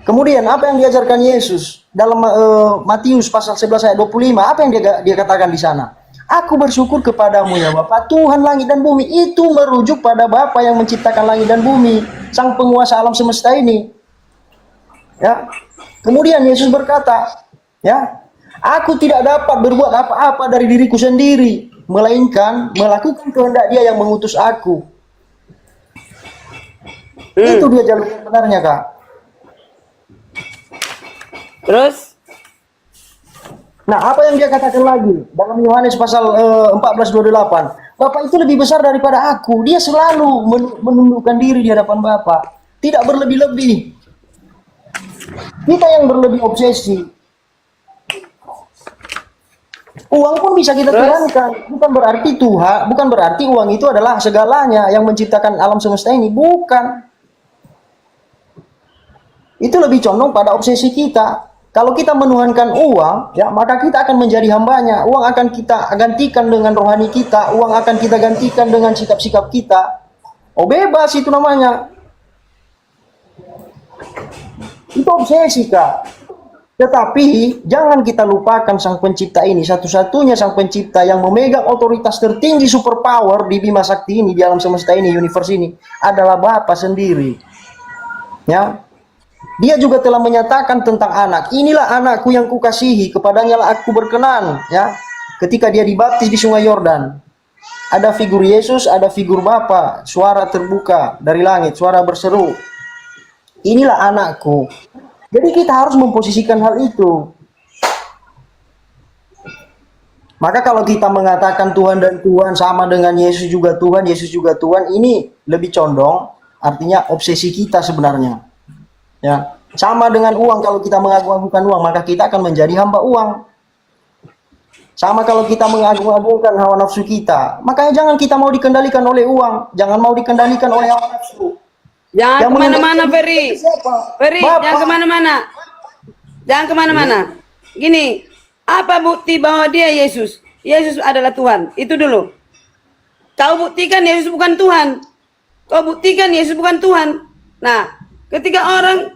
Kemudian apa yang diajarkan Yesus dalam Matius pasal 11 ayat 25? Apa yang dia katakan di sana? Aku bersyukur kepadamu ya Bapa, Tuhan langit dan bumi. Itu merujuk pada Bapa yang menciptakan langit dan bumi, sang penguasa alam semesta ini. Ya. Kemudian Yesus berkata, ya, aku tidak dapat berbuat apa-apa dari diriku sendiri, melainkan melakukan kehendak Dia yang mengutus aku. Itu dia jalur yang benarnya, Kak. Terus? Nah, apa yang dia katakan lagi dalam Yohanes pasal 14:28? Bapak itu lebih besar daripada aku. Dia selalu menundukkan diri di hadapan Bapak, tidak berlebih-lebih. Kita yang berlebih obsesi. Uang pun bisa kita tuhankan. Bukan berarti Tuhan, bukan berarti uang itu adalah segalanya yang menciptakan alam semesta ini. Bukan. Itu lebih condong pada obsesi kita. Kalau kita menuhankan uang, ya maka kita akan menjadi hambanya. Uang akan kita gantikan dengan rohani kita. Uang akan kita gantikan dengan sikap-sikap kita. Oh, bebas itu namanya. Itu obsesi, Kak. Tetapi jangan kita lupakan sang pencipta ini. Satu-satunya sang pencipta yang memegang otoritas tertinggi superpower di Bima Sakti ini, di alam semesta ini, universe ini, adalah Bapa sendiri. Ya. Dia juga telah menyatakan tentang anak. Inilah anakku yang kukasihi, kepadanya lah aku berkenan. Ya. Ketika dia dibaptis di Sungai Yordan, ada figur Yesus, ada figur Bapa. Suara terbuka dari langit, suara berseru, inilah anakku. Jadi kita harus memposisikan hal itu. Maka kalau kita mengatakan Tuhan dan Tuhan sama dengan Yesus juga Tuhan, Yesus juga Tuhan, ini lebih condong artinya obsesi kita sebenarnya. Ya, sama dengan uang, kalau kita mengagung-agungkan uang, maka kita akan menjadi hamba uang. Sama kalau kita mengagung-agungkan hawa nafsu kita, makanya jangan kita mau dikendalikan oleh uang, jangan mau dikendalikan oleh hawa nafsu. Jangan Yang kemana-mana, mengendalikan Ferry. itu siapa? Ferry, Bapak. jangan kemana-mana. Jangan kemana-mana. Gini, apa bukti bahwa dia Yesus? Yesus adalah Tuhan. Itu dulu. Kau buktikan Yesus bukan Tuhan. Kau buktikan Yesus bukan Tuhan. Nah, ketika orang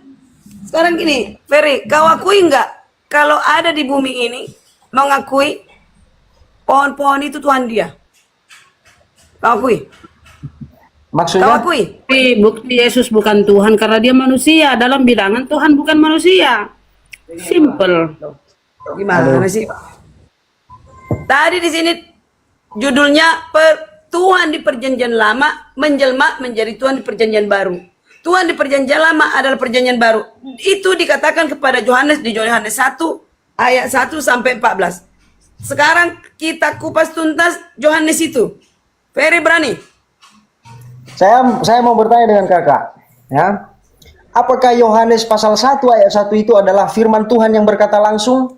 sekarang gini, Ferry, kau akui nggak kalau ada di bumi ini mengakui pohon-pohon itu Tuhan dia? Kau akui? Kau Maksudnya? akui? Tapi bukti Yesus bukan Tuhan karena dia manusia. Dalam Bilangan Tuhan bukan manusia. Simple. Gimana sih? Tadi di sini judulnya Tuhan di Perjanjian Lama menjelma menjadi Tuhan di Perjanjian Baru. Tuhan di Perjanjian Lama adalah Perjanjian Baru. Itu dikatakan kepada Yohanes di Yohanes 1 ayat 1 sampai 14. Sekarang kita kupas tuntas Yohanes itu. Ferry berani? Saya mau bertanya dengan kakak, ya. Apakah Yohanes pasal 1 ayat 1 itu adalah firman Tuhan yang berkata langsung?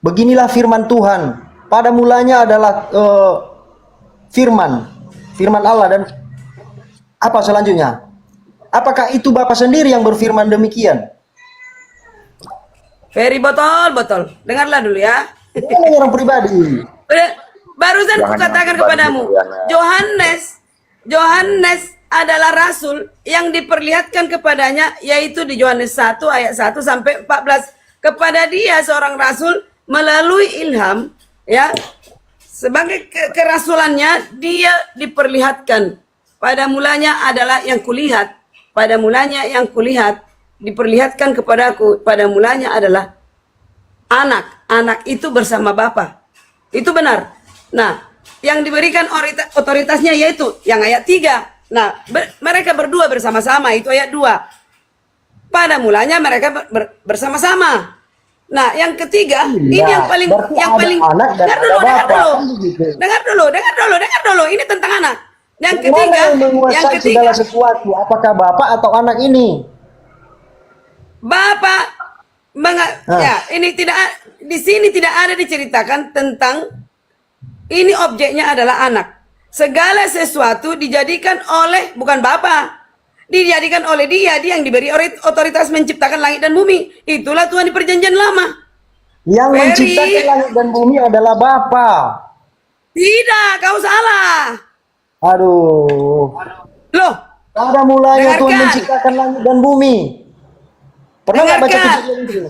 Beginilah firman Tuhan. Pada mulanya adalah firman Allah, dan apa selanjutnya? Apakah itu Bapa sendiri yang berfirman demikian? Ferry botol. Dengarlah dulu ya. Ini orang pribadi. Barusan kukatakan kepadamu, Yohanes adalah rasul yang diperlihatkan kepadanya, yaitu di Yohanes 1 ayat 1 sampai 14. Kepada dia seorang rasul melalui ilham, ya, sebagai kerasulannya dia diperlihatkan. Pada mulanya adalah yang kulihat, pada mulanya yang kulihat diperlihatkan kepadaku, pada mulanya adalah anak itu bersama Bapa. Itu benar. Nah, yang diberikan otoritasnya yaitu yang ayat 3. Nah, mereka berdua bersama-sama, itu ayat 2. Pada mulanya mereka bersama-sama. Nah, yang ketiga, ini yang paling dengar dulu. Ini tentang anak. Yang Mana ketiga, yang yang menguasai ketiga, segala sesuatu? Apakah bapak atau anak ini? Bapak ya ini di sini tidak ada diceritakan tentang ini objeknya adalah anak. Segala sesuatu dijadikan oleh bukan Bapak. Dijadikan oleh dia yang diberi otoritas menciptakan langit dan bumi. Itulah Tuhan di perjanjian lama. Yang Ferry. menciptakan langit dan bumi adalah Bapak. Tidak, kau salah. Aduh. Loh, Pada mulanya Tuhan dengarkan. menciptakan langit dan bumi. Pernah nggak baca Dengarkan. kejadian itu?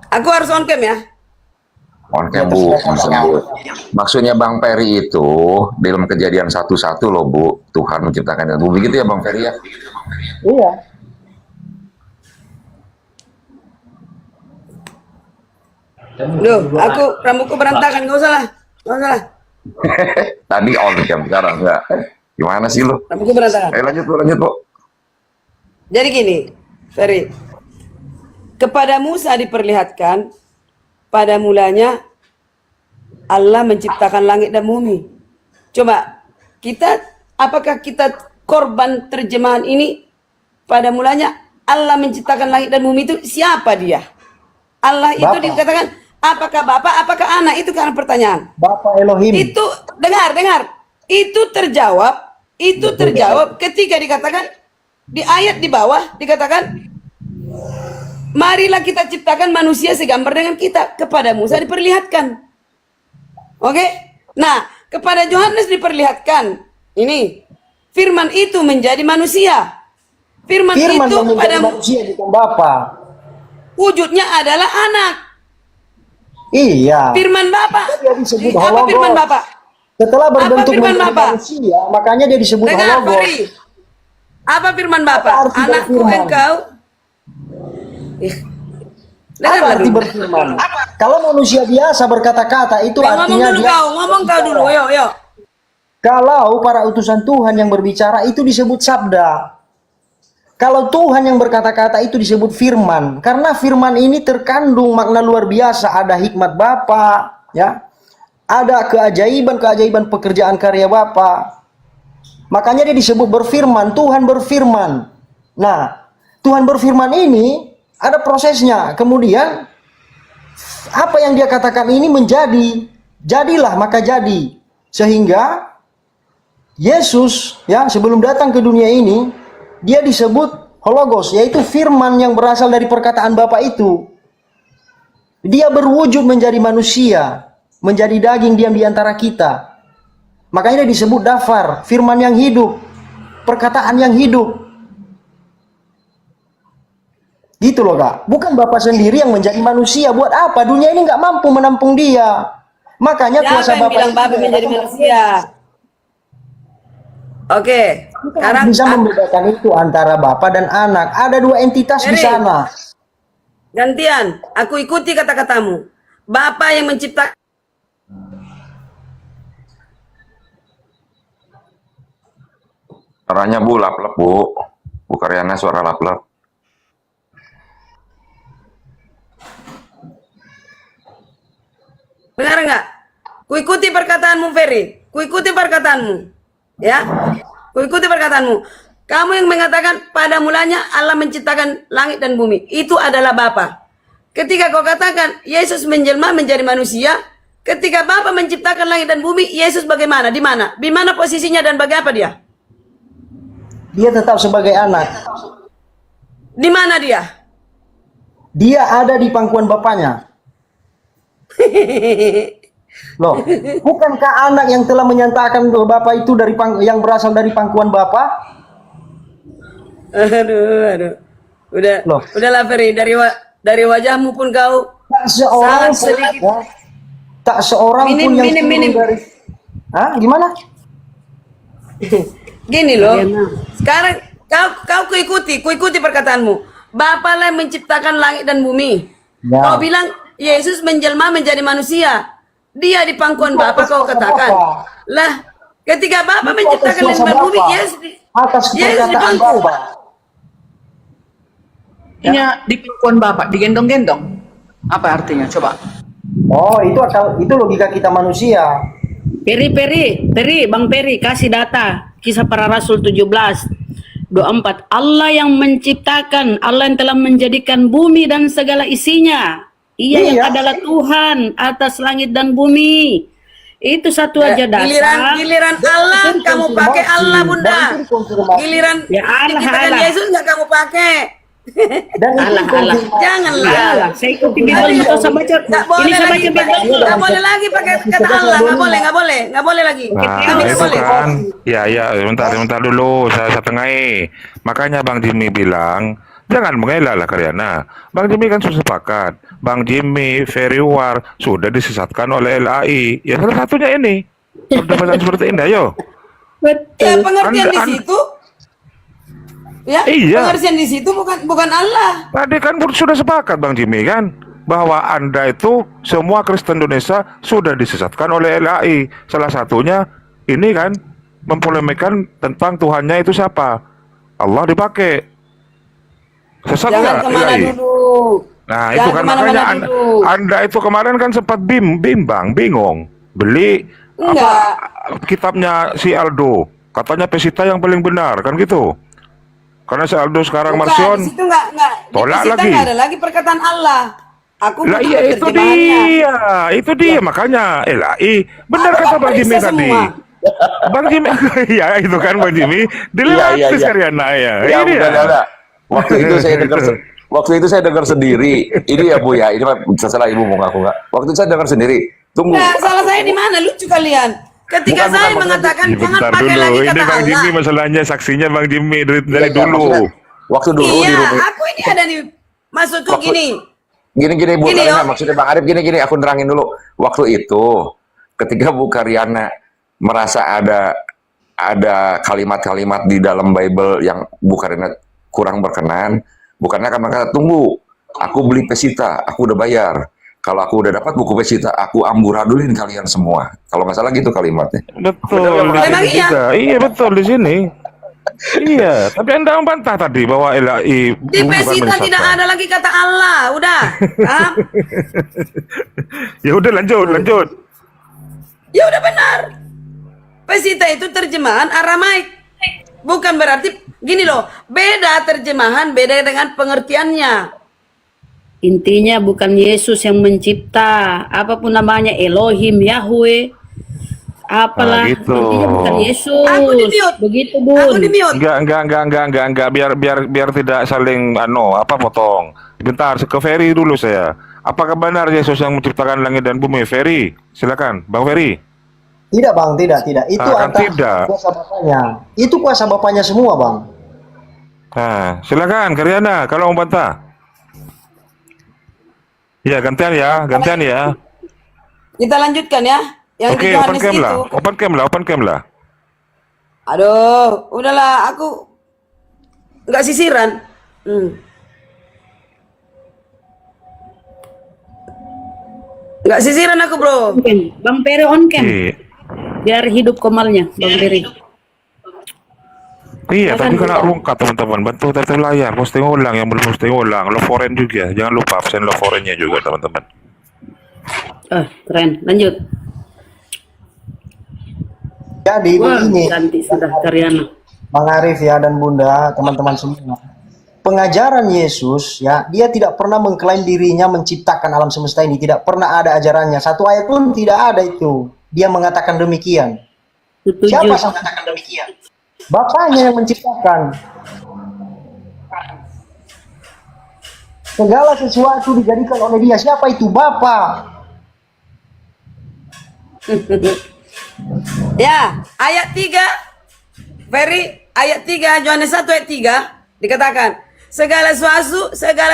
Aku harus on cam ya. On cam, Bu, disebut. Maksudnya Bang Ferry itu dalam kejadian 1:1 loh, Bu, Tuhan menciptakan itu. Begitu ya Bang Ferry ya? Iya. Loh, aku rambutku berantakan, nggak usah lah. Nggak usah lah. Tadi on cam, sekarang enggak. Gimana sih lo? Rambutku berantakan. Lanjut, Bu, lanjut, Bu. Jadi gini, Ferry. Kepada Musa diperlihatkan pada mulanya Allah menciptakan langit dan bumi. Coba apakah kita korban terjemahan ini? Pada mulanya Allah menciptakan langit dan bumi itu siapa dia? Allah itu Bapak. dikatakan apakah Bapak, apakah anak? Itu kan pertanyaan. Bapak Elohim. Itu dengar. Itu terjawab ketika dikatakan di ayat di bawah dikatakan marilah kita ciptakan manusia segambar dengan kita. Kepada Musa diperlihatkan. Oke? Nah, kepada Yohanes diperlihatkan ini firman itu menjadi manusia. Firman Firman itu yang pada menjadi manusia bukan Bapak. wujudnya adalah anak. Iya. Firman Bapak. Dia disebut Apa hologos. firman Bapak? Setelah berbentuk firman menjadi Bapak? manusia, makanya dia disebut Dengar, hologos. Fahri. Apa firman Bapak? Apa arti Anakku berfirman? engkau. Apa Dengarlah arti dulu. berfirman? Kalau manusia biasa berkata-kata itu Ngomong artinya dulu dia. kau, ngomong kau dulu, yuk. Kalau para utusan Tuhan yang berbicara itu disebut sabda. Kalau Tuhan yang berkata-kata itu disebut firman. Karena firman ini terkandung makna luar biasa. Ada hikmat Bapa, ya. Ada keajaiban pekerjaan karya Bapa. Makanya dia disebut berfirman, Tuhan berfirman. Nah, Tuhan berfirman ini ada prosesnya. Kemudian apa yang dia katakan ini menjadi, jadilah maka jadi. Sehingga Yesus ya sebelum datang ke dunia ini dia disebut hologos, yaitu firman yang berasal dari perkataan Bapa itu. Dia berwujud menjadi manusia, menjadi daging diam di antara kita. Makanya dia disebut dafar, firman yang hidup, perkataan yang hidup. Gitu loh Kak. Bukan Bapak sendiri yang menjadi manusia. Buat apa? Dunia ini nggak mampu menampung dia. Makanya Siapa kuasa yang Bapak bilang Bapak menjadi manusia? Oke, sekarang bisa membedakan itu antara Bapak dan anak. Ada dua entitas di Ferry. sana. Gantian, aku ikuti kata-katamu. Bapak yang menciptakan. Suaranya Bu, lap-lap Bu. Bu Karyana suara lap-lap. Benar nggak? Kuikuti perkataanmu, Ferry. Kuikuti perkataanmu. Ya, kuikuti perkataanmu. Kamu yang mengatakan pada mulanya Allah menciptakan langit dan bumi. Itu adalah Bapa. Ketika kau katakan Yesus menjelma menjadi manusia, ketika Bapa menciptakan langit dan bumi, Yesus bagaimana? Di mana? Di mana posisinya dan bagi apa dia? Dia tetap sebagai anak. Di mana dia? Dia ada di pangkuan Bapaknya. Loh, bukankah anak yang telah menyatakan bahwa Bapak itu dari yang berasal dari pangkuan Bapak? Aduh. Loh. Udahlah Ferry, dari wajahmu pun kau Tak seorang sangat sedikit. ya, tak seorang Minim, pun yang minim. turun dari. Hah? Gimana? Gini loh. Sekarang kau kuikuti perkataanmu. Bapa lah yang menciptakan langit dan bumi. Ya. Kau bilang Yesus menjelma menjadi manusia. Dia di pangkuan Bapa kau katakan. Lah, ketika Bapa menciptakan langit dan bumi, Yesus atas di perkataan pangku. Bapak. Ini di pangkuan Bapak digendong-gendong. Apa artinya? Coba. Oh, itu logika kita manusia. Bang Peri, kasih data Kisah Para Rasul 17:24. Allah yang menciptakan, Allah yang telah menjadikan bumi dan segala isinya. Ia yang Iya. adalah Tuhan atas langit dan bumi. Itu satu aja dasar. Giliran Allah kamu pakai Allah Bunda. Giliran Ya Allah, diciptakan Allah. Yesus nggak kamu pakai. Dan itu Allah. konfirmasi. Janganlah. Iyalah, saya ikuti Bible, nggak usah baca. Nggak Ini boleh saya lagi baca pakai, Bible. nggak boleh lagi pakai kata Allah, nggak boleh lagi. Nah, Kami nggak itu boleh. kan. Ya, sebentar dulu. Saya tengahi. Makanya Bang Jimmy bilang, jangan mengelak lah Karyana. Bang Jimmy kan sudah sepakat. Bang Jimmy, Ferry War, sudah disesatkan oleh LAI. Ya salah satunya ini. Perdebatan seperti ini, ayo. Ya Betul. pengertian di situ. Ya, Iya. pengertian di situ bukan Allah. Tadi kan sudah sepakat Bang Jimmy kan, bahwa Anda itu semua Kristen Indonesia sudah disesatkan oleh LAI. Salah satunya ini kan mempolemikkan tentang Tuhannya itu siapa. Allah dipakai. Sesat Jangan nggak kemana LAI? dulu. Nah, Jangan itu kan kemana-mana makanya dulu. Anda itu kemarin kan sempat bingung. Beli Enggak. kitabnya si Aldo. Katanya Pesita yang paling benar, kan gitu. Karena si Aldo sekarang Bukan, Marsion. di situ nggak Tolak di situ lagi. nggak ada lagi perkataan Allah. Aku Lah butuh iya itu terjemahannya. dia makanya LAI benar Aku kata Bang periksa Jimmy tadi. semua. Bang Jimmy ya itu kan Bang Jimmy dilematis Karyana ya. Ya, Ini udah. Waktu itu saya dengar sendiri. Ini ya Bu ya, ini mah setelah Ibu mau ngaku nggak. Waktu itu saya dengar sendiri. Tunggu. Nah, salah saya di mana? Lucu kalian. Ketika Bukan, saya bukan, mengatakan Ya, jangan bentar pakai dulu. lagi Ini kata Bang Allah. Jimmy masalahnya saksinya Bang Jimmy dari Iya, dulu. maksudnya, waktu dulu di Iya, rumah. aku ini ada di maksudku Waktu- gini. Gini Bu Gini, Karyana, yo. maksudnya Bang Arif gini, aku nerangin dulu. Waktu itu ketika Bu Karyana merasa ada kalimat-kalimat di dalam Bible yang Bu Karyana kurang berkenan, Bu Karyana akan berkata, tunggu, aku beli Pesita, aku udah bayar. Kalau aku udah dapat buku Pesita, aku amburadulin kalian semua. Kalau nggak salah gitu kalimatnya. Betul di Memang sini iya? juga. Iya betul di sini. Iya, tapi Anda membantah tadi bahwa LAI Di bukan Pesita tidak menyesatkan. ada lagi kata Allah. Udah. Hah? Ya udah lanjut. Ya udah benar. Pesita itu terjemahan Aramaik. Bukan berarti gini loh, beda terjemahan, beda dengan pengertiannya. Intinya bukan Yesus yang mencipta, apapun namanya, Elohim, Yahweh, apalah, Nah, gitu. intinya bukan Yesus. Aku di-mute. Begitu Aku Bun. di mute. Enggak. Biar tidak saling potong. Bentar, ke Ferry dulu saya. Apakah benar Yesus yang menciptakan langit dan bumi? Ferry, silakan, Bang Ferry. Tidak bang, tidak. Itu Kan atas tidak. kuasa bapaknya. Itu kuasa bapaknya semua bang. Nah, silakan Karyana kalau mau bantah. Ya, gantian ya. Kita lanjutkan ya. Yang Oke, di open Yohanes cam itu. lah. Open cam lah. Aduh, udahlah aku nggak sisiran. Nggak sisiran aku bro. Bang Peri on cam, Iya. biar hidup komalnya, Bang Peri. Iya, Silakan, tapi kena Bang. rungkat teman-teman. Bantu tata layar, posting ulang yang belum posting ulang. Love foreign juga, jangan lupa absen love foreign-nya juga teman-teman. Keren, lanjut. Jadi Wah, begini, ganti sudah Karyana. Bang Arif ya dan Bunda, teman-teman semua. Pengajaran Yesus ya, dia tidak pernah mengklaim dirinya menciptakan alam semesta ini, tidak pernah ada ajarannya. Satu ayat pun tidak ada itu. Dia mengatakan demikian. Setuju. Siapa yang mengatakan demikian? Bapaknya yang menciptakan. Segala sesuatu dijadikan oleh dia. Siapa itu? Bapa. Ya, ayat 3. Ferry, ayat 3, Yohanes 1 ayat 3 dikatakan, segala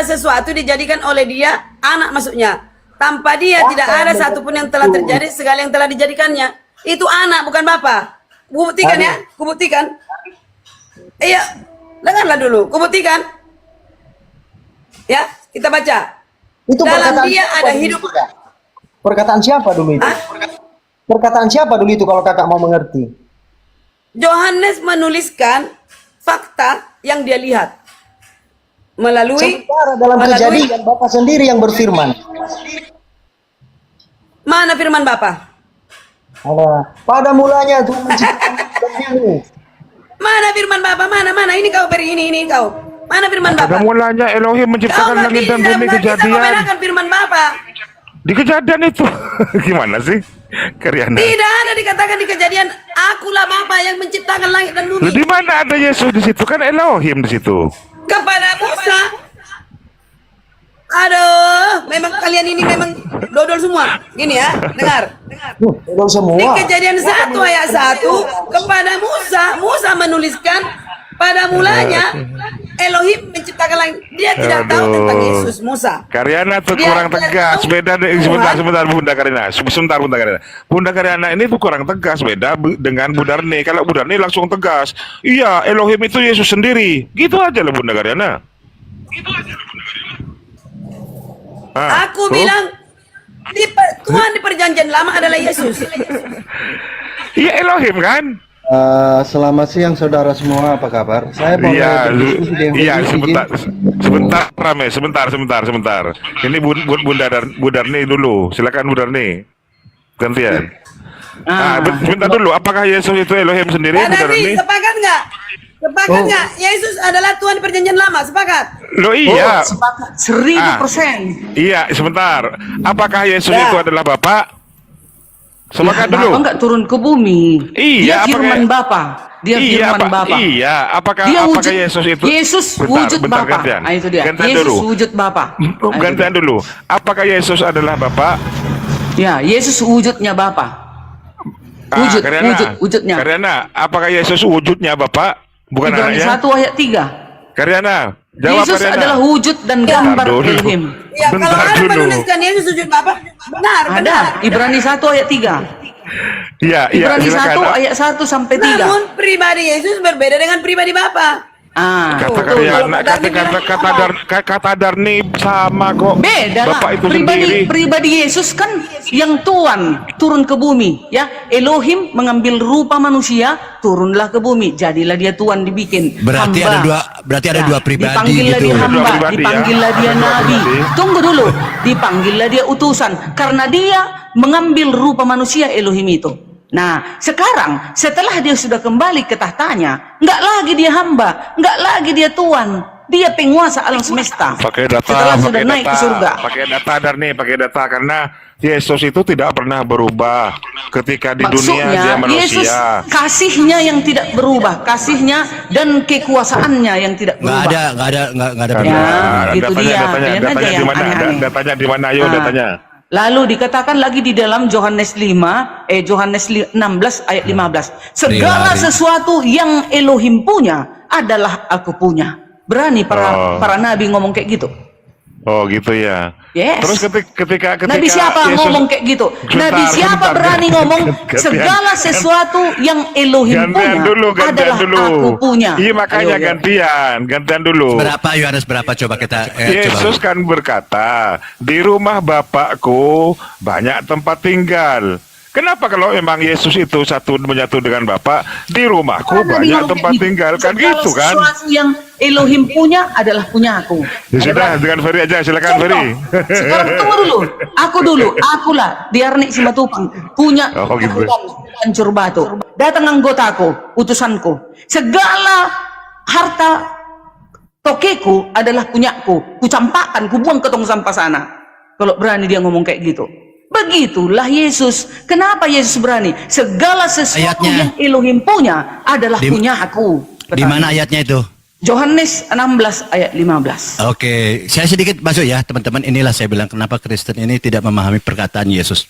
sesuatu dijadikan oleh dia, anak maksudnya. Tanpa dia tidak ada satupun yang telah terjadi, segala yang telah dijadikannya. Itu anak, bukan bapa. Kubuktikan ya, kubuktikan. Iya, dengarlah dulu, kubuktikan. Ya, kita baca. Itu Dalam perkataan dia siapa ada dulu hidup. itu, Kak? Perkataan siapa dulu itu? Hah? Perkataan siapa dulu itu kalau kakak mau mengerti? Yohanes menuliskan fakta yang dia lihat melalui Sementara dalam kejadian Bapak sendiri yang berfirman. Mana firman Bapa? Pada mulanya Tuhan menciptakan dunia. Mana firman Bapa? Mana? Ini kau beri, ini kau. Mana firman Pada Bapa? mulanya Elohim Kau menciptakan nggak langit dan bisa bumi, kita Kejadian. membedakan firman Bapa. Di Kejadian itu. Gimana sih? Karyana. Tidak ada dikatakan di Kejadian, akulah Bapa yang menciptakan langit dan bumi. Di mana ada Yesus di situ? Kan Elohim di situ. Kepada Musa. Aduh, memang kalian ini memang dodol semua. Gini ya, dengar. Dodol Di semua. Kejadian 1 ayat 1 kepada Musa menuliskan pada mulanya Elohim menciptakan langit. Dia tidak tahu tentang Yesus Musa. Karyana tuh Dia kurang tidak tegas, tahu beda sebentar Bunda Karyana. Sebentar Bunda Karyana. Bunda Karyana ini tuh kurang tegas, beda dengan Budarni. Kalau Budarni langsung tegas. Iya, Elohim itu Yesus sendiri. Gitu aja loh Bunda Karyana. Aku bilang Tuhan di perjanjian lama adalah Yesus. Iya Elohim kan? Selamat siang saudara semua, apa kabar? Saya mau berdiskusi dengan sebentar Rame, sebentar. Ini Budarni dulu, silakan Budarni. Gantian. Sebentar dulu, apakah Yesus itu Elohim sendiri, Budarni? Budarni? Sepakat nggak? Sepakat nggak? Yesus adalah Tuhan di perjanjian lama, sepakat? Loh iya. Sepakat 1000%. Iya, sebentar. Apakah Yesus itu adalah Bapa? Sepakat Ya, dulu. Bapa nggak turun ke bumi. Iya, Dia firman Bapa. Dia firman Bapa. Iya, apakah Yesus itu? Yesus wujud Bapa. Gantian. Itu dia. Gantian Yesus dulu. wujud Bapa. Gantian dulu. Apakah Yesus adalah Bapa? Ya, Yesus wujudnya Bapa. Wujudnya. Karyana, apakah Yesus wujudnya Bapa? Bukan Ibrani anaknya? 1 ayat 3. Karyana, jawab Yesus Karyana. adalah wujud dan gambar Elohim. Ya, kalau Bentar ada dulu. menuliskan Yesus wujud Bapa, benar. Ada. Ibrani 1 ayat 3. Iya, Ibrani 1 silakan. ayat 1 sampai 3. Namun pribadi Yesus berbeda dengan pribadi Bapa. Kata betul. Karyana, kata Darni sama kok. Beda lah. Bapak itu sendiri. Pribadi Yesus kan yang Tuhan turun ke bumi, ya. Elohim mengambil rupa manusia, turunlah ke bumi, jadilah dia Tuhan dibikin. Berarti hamba. ada dua pribadi Dipanggillah gitu. dia hamba, Dua pribadi, ya. dipanggillah dia Dua nabi. pribadi. Tunggu dulu, dipanggillah dia utusan karena dia mengambil rupa manusia Elohim itu. Nah, sekarang setelah dia sudah kembali ke tahtanya, nggak lagi dia hamba, nggak lagi dia Tuhan, dia penguasa alam semesta. Pakai data, Setelah sudah naik ke surga. Pakai data Darni, pakai data karena Yesus itu tidak pernah berubah ketika di dunia dia manusia. Yesus kasihnya yang tidak berubah, kasihnya dan kekuasaannya yang tidak berubah. Nggak ada Ya, itu dia. Kalian aja Datanya di yang mana? aneh-aneh. Datanya di mana? Ayo datanya. Lalu dikatakan lagi di dalam Yohanes 16 ayat 15. Segala sesuatu yang Elohim punya adalah aku punya. Berani para nabi ngomong kayak gitu. Oh gitu ya. Yes. Terus ketika Nabi siapa Yesus, ngomong kayak gitu? Nabi siapa sebentar. berani ngomong segala sesuatu yang Elohim punya adalah aku punya? Iya makanya Ayo. gantian dulu. Berapa Yohanes berapa coba kita Yesus coba. kan berkata, di rumah Bapakku banyak tempat tinggal. Kenapa kalau memang Yesus itu menyatu dengan Bapa, di rumahku Karena Nabi banyak ngomong tempat kayak gitu. tinggal kan Segala gitu kan? sesuatu yang Elohim punya adalah punya aku. Ya sudah dengan Ferry aja, silakan Ferry. Sekarang tunggu dulu. Akulah Diarni Simatupang punya Oh, gitu. hancur batu. Datang anggotaku, utusanku. Segala harta tokeku adalah punyaku. Kucampakkan, kubuang ke tong sampah sana. Kalau berani dia ngomong kayak gitu. Begitulah Yesus. Kenapa Yesus berani? Segala sesuatu Ayatnya. yang Elohim punya adalah punya aku. Di mana ayatnya itu? Yohanes 16 ayat 15. Oke, saya sedikit masuk ya teman-teman. Inilah saya bilang kenapa Kristen ini tidak memahami perkataan Yesus.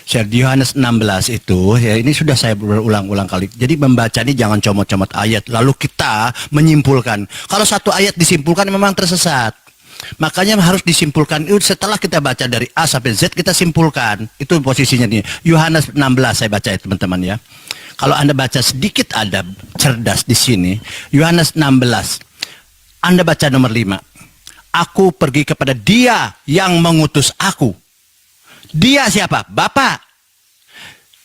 Di Yohanes 16 itu, ya ini sudah saya berulang-ulang kali. Jadi membaca ini jangan comot-comot ayat. Lalu kita menyimpulkan. Kalau satu ayat disimpulkan memang tersesat. Makanya harus disimpulkan itu setelah kita baca dari A sampai Z kita simpulkan. Itu posisinya nih. Yohanes 16 saya baca ya teman-teman ya. Kalau Anda baca sedikit ada cerdas di sini. Yohanes 16. Anda baca nomor 5. Aku pergi kepada Dia yang mengutus aku. Dia siapa? Bapa.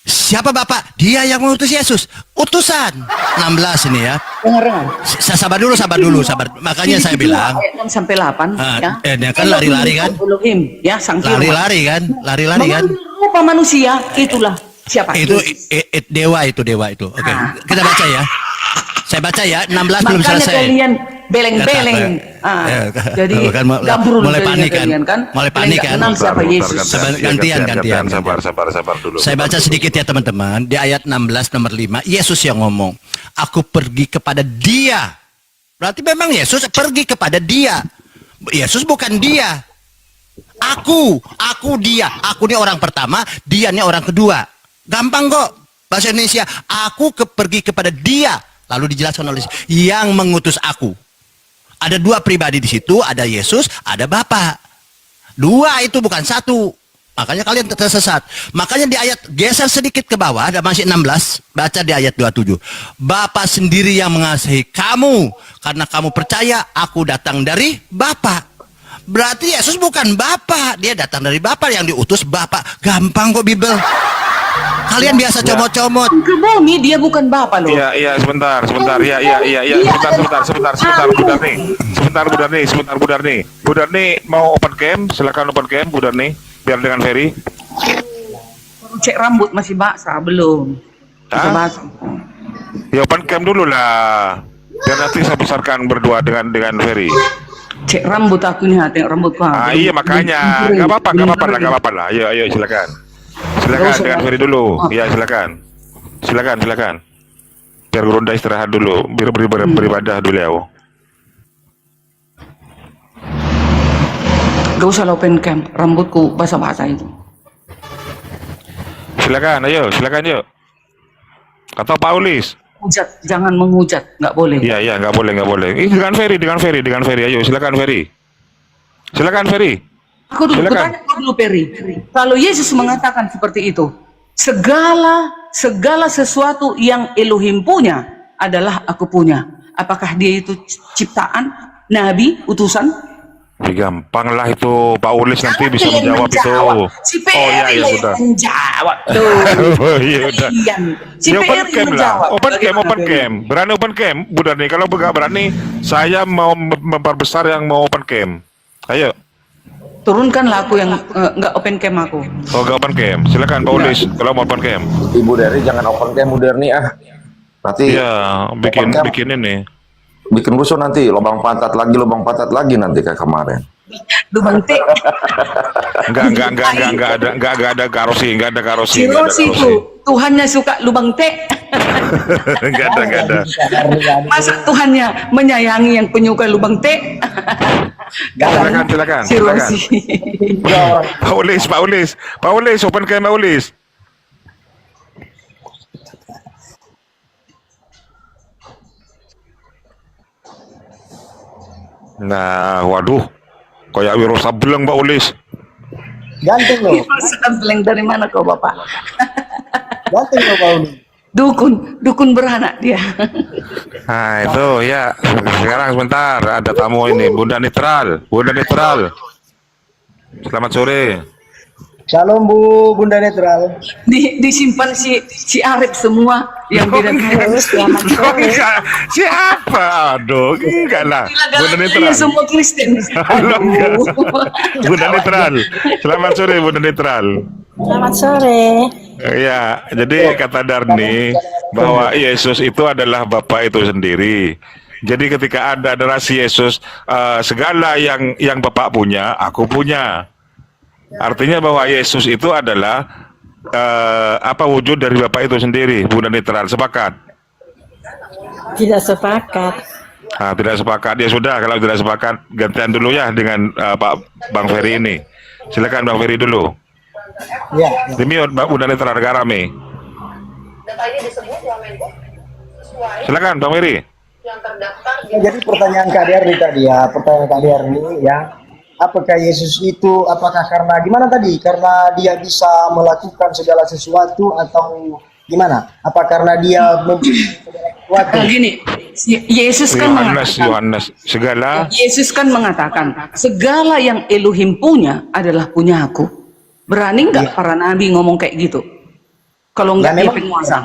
Siapa Bapak? Dia yang mengutus Yesus. Utusan. 16 ini ya. Dengar. Sabar dulu, sabar. Makanya saya bilang. Ayat 6 sampai 8 ya. Dia kan lari-lari kan? Elohim, ya, sang firman. Lari-lari kan? Mengambil rupa manusia, itulah siapa? Itu dewa itu. Oke. Kita baca ya. Saya baca ya, 16 belum Makanya selesai. kalian beleng-beleng. Jadi gambrul mulai panik kan? kalian kan? Mulai panik kan? Kenal siapa Yesus. Gantian. Sabar dulu. Saya baca sedikit ya teman-teman. Di ayat 16 nomor 5, Yesus yang ngomong, aku pergi kepada dia. Berarti memang Yesus pergi kepada dia. Yesus bukan dia. Aku dia. Aku ini orang pertama, dia ini orang kedua. Gampang kok. Bahasa Indonesia, pergi kepada dia. Lalu dijelaskan oleh yang mengutus aku. Ada dua pribadi di situ, ada Yesus, ada Bapa. Dua itu bukan satu. Makanya kalian tersesat. Makanya di ayat geser sedikit ke bawah, ada masih 16, baca di ayat 27. Bapa sendiri yang mengasihi kamu, karena kamu percaya aku datang dari Bapa. Berarti Yesus bukan Bapa, dia datang dari Bapa, yang diutus Bapa. Gampang kok Bible. Kalian biasa comot-comot. Ke bumi dia bukan Bapak loh. Iya, sebentar. Sebentar, Budar nih. Budar nih mau open cam, silakan open cam, Budar nih, biar dengan Ferry. Cek rambut masih basah belum? Masih basah. Ya open cam dulu lah. Biar nanti saya besarkan berdua dengan Ferry. Cek rambut aku nih, tengok rambutku. Iya makanya, nggak apa-apa lah. Ayo silakan. Silakan dengan Ferry dulu. Ya silakan. Biar Gurunda istirahat dulu, biar beribadah dulu ya. Gak usah open cam, rambutku basah-basah itu. Silakan yuk. Atau Paulis. Hujat, jangan menghujat, nggak boleh. Iya, nggak boleh. Ini dengan Ferry. Ayo, silakan Ferry. Aku tanya dulu Ferry. Kalau Yesus mengatakan seperti itu, segala sesuatu yang Elohim punya adalah aku punya. Apakah dia itu ciptaan, nabi, utusan? Gampang lah itu, Pak Ulis nanti bisa menjawab itu. Si Ferry sudah. menjawab tuh. Oh iya udah. Si open Ferry cam menjawab. lah. Open cam. Berani open cam, Budar nih. Kalau nggak berani, saya mau memperbesar yang mau open cam. Ayo. Turunkanlah aku yang nggak open cam aku. Oh nggak open cam. Silakan Pak Ulis kalau mau open cam. Ibu Derni jangan open cam Bu Derni Nanti iya, bikin ini. Bikin rusuh nanti, lubang pantat lagi nanti kayak kemarin. Lubang T. Enggak ada karosi. Si Rosi itu Tuhannya suka lubang T. Enggak ada. Masa Tuhannya menyayangi yang penyuka lubang T? Silakan. Si Rosi. Pak Ulis, open cam Pak Ulis. Nah, waduh, kayak Wiro Sableng Pak Ulis. Ganteng loh. Sableng dari mana kau Bapak? Ganteng loh Pak Uli. Dukun beranak dia. Nah itu ya, sekarang sebentar ada tamu ini, Bunda Netral. Selamat sore. Shalom Bunda Netral. Disimpan si Arif semua yang beda. Siapa? Aduh, enggak lah. Bunda Netral. Semua Kristen. Bunda Netral. Selamat sore Bunda Netral. Selamat sore. Ya, jadi kata Darni bahwa Yesus itu adalah Bapa itu sendiri. Jadi ketika ada narasi Yesus, segala yang Bapak punya, aku punya. Artinya bahwa Yesus itu adalah wujud dari Bapak itu sendiri. Bunda Netral, sepakat? Tidak sepakat. Tidak sepakat. Ya sudah, kalau tidak sepakat gantian dulu ya dengan Bang Ferry ini. Silakan Bang Ferry dulu. Ya. Demi Bunda Netral Garame. Silakan Bang Ferry. Jadi pertanyaan Kak Derni tadi ya, apakah Yesus itu, apakah karena gimana tadi? Karena dia bisa melakukan segala sesuatu atau gimana? Apa karena dia Gini, Yesus kan mengatakan segala yang Elohim punya adalah punya aku. Berani nggak para nabi ngomong kayak gitu? Kalau Ya, enggak dia penguasa.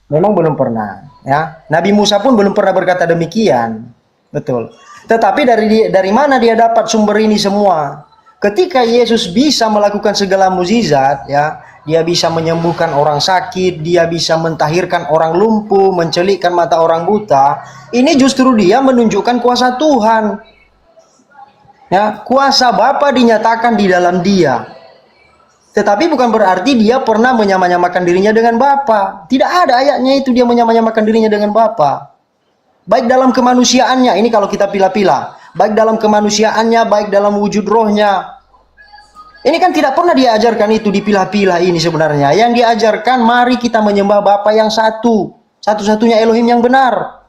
Memang belum pernah, ya. Nabi Musa pun belum pernah berkata demikian. Betul. Tetapi dari mana dia dapat sumber ini semua? Ketika Yesus bisa melakukan segala mukjizat, ya, dia bisa menyembuhkan orang sakit, dia bisa mentahirkan orang lumpuh, mencelikkan mata orang buta. Ini justru dia menunjukkan kuasa Tuhan. Ya, kuasa Bapa dinyatakan di dalam dia. Tetapi bukan berarti dia pernah menyamanyamakan dirinya dengan Bapa. Tidak ada ayatnya itu dia menyamanyamakan dirinya dengan Bapa. Baik dalam kemanusiaannya, ini kalau kita pilah-pilah. Baik dalam kemanusiaannya, baik dalam wujud rohnya. Ini kan tidak pernah diajarkan itu dipilah-pilah ini sebenarnya. Yang diajarkan, mari kita menyembah Bapa yang satu. Satu-satunya Elohim yang benar.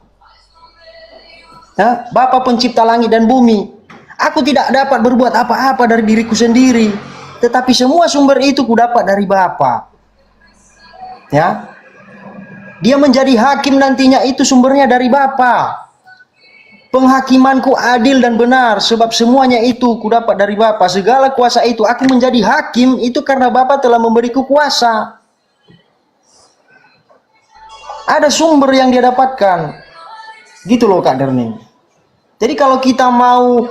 Ya, Bapa pencipta langit dan bumi. Aku tidak dapat berbuat apa-apa dari diriku sendiri. Tetapi semua sumber itu kudapat dari Bapa. Ya. Dia menjadi hakim nantinya itu sumbernya dari Bapa. Penghakimanku adil dan benar sebab semuanya itu kudapat dari Bapa. Segala kuasa itu aku menjadi hakim itu karena Bapa telah memberiku kuasa. Ada sumber yang dia dapatkan. Gitu loh Kak Derning. Jadi kalau kita mau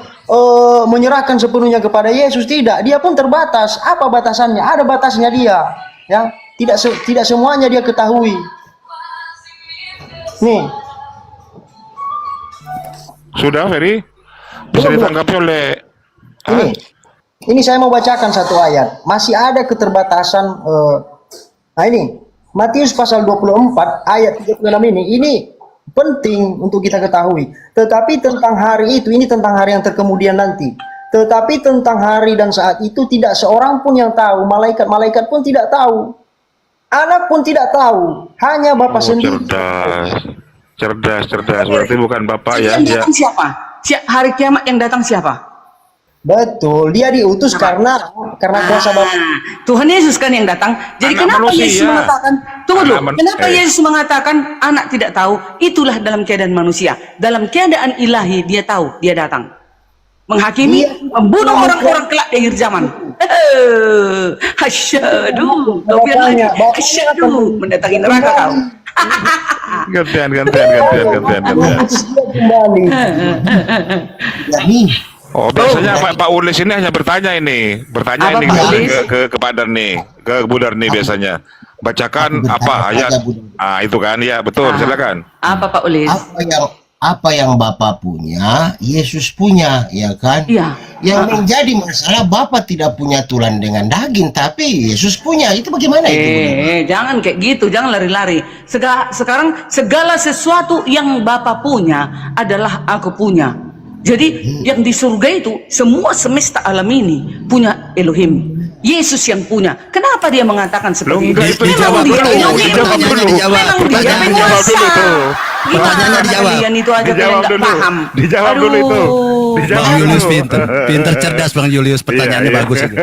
menyerahkan sepenuhnya kepada Yesus, tidak, dia pun terbatas. Apa batasannya? Ada batasnya dia, ya. Tidak semuanya dia ketahui. Nih. Sudah, Ferry? Bisa ditanggapi oleh... Ini saya mau bacakan satu ayat. Masih ada keterbatasan. Nah ini, Matius pasal 24 ayat 36 ini penting untuk kita ketahui. Tetapi tentang hari itu, ini tentang hari yang terkemudian nanti. Tetapi tentang hari dan saat itu tidak seorang pun yang tahu. Malaikat-malaikat pun tidak tahu. Anak pun tidak tahu. Hanya Bapa sendiri. Cerdas. Berarti bukan Bapak ya. Yang datang siapa? Hari kiamat yang datang siapa? Betul, dia diutus karena kuasa Bapa. Tuhan Yesus kan yang datang. Jadi Anak kenapa manusia. Yesus mengatakan, tunggu dulu, kenapa Yesus mengatakan anak tidak tahu? Itulah dalam keadaan manusia. Dalam keadaan ilahi dia tahu, dia datang. Menghakimi, membunuh orang-orang kelak di akhir zaman. Hasyadu, hasyadu, mendatangi neraka kau. Gantian. Oh, biasanya Pak Ulis ini hanya bertanya ini kepada ke Budar nih biasanya. Bacakan apa ayat? Ah, itu kan ya, betul, silakan. Apa Pak Ulis? Apa yang Bapa punya, Yesus punya, ya kan? Iya. Yang menjadi masalah Bapa tidak punya tulang dengan daging, tapi Yesus punya. Itu bagaimana itu? Jangan kayak gitu, jangan lari-lari. Sekarang segala sesuatu yang Bapa punya adalah aku punya. Jadi yang di surga itu semua semesta alam ini punya Elohim. Yesus yang punya. Kenapa dia mengatakan seperti itu? Dijawab dulu. Pertanyaannya dijawab. Itu aja kalian nggak paham. Dijawab dulu itu. Bang Julius pinter cerdas Bang Julius, pertanyaannya bagus itu.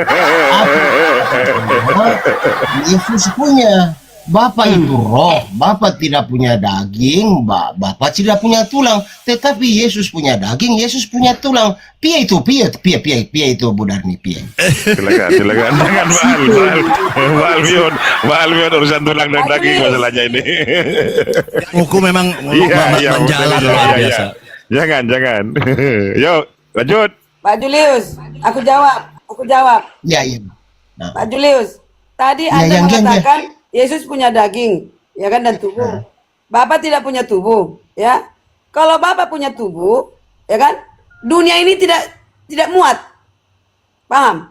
Yesus punya. Bapa itu roh, Bapa tidak punya daging, Bapa tidak punya tulang, tetapi Yesus punya daging, Yesus punya tulang. Pia itu Budar nih, pia. Silakan. Jangan Alvion urusan tulang dan daging masalahnya ini. Hukum memang menjalan luar biasa. Jangan. Yuk, lanjut. Pak Julius, aku jawab. Ya. Nah. Pak Julius, tadi Anda mengatakan Yesus punya daging, ya kan, dan tubuh. Bapa tidak punya tubuh, ya. Kalau Bapa punya tubuh, ya kan, dunia ini tidak muat. Paham?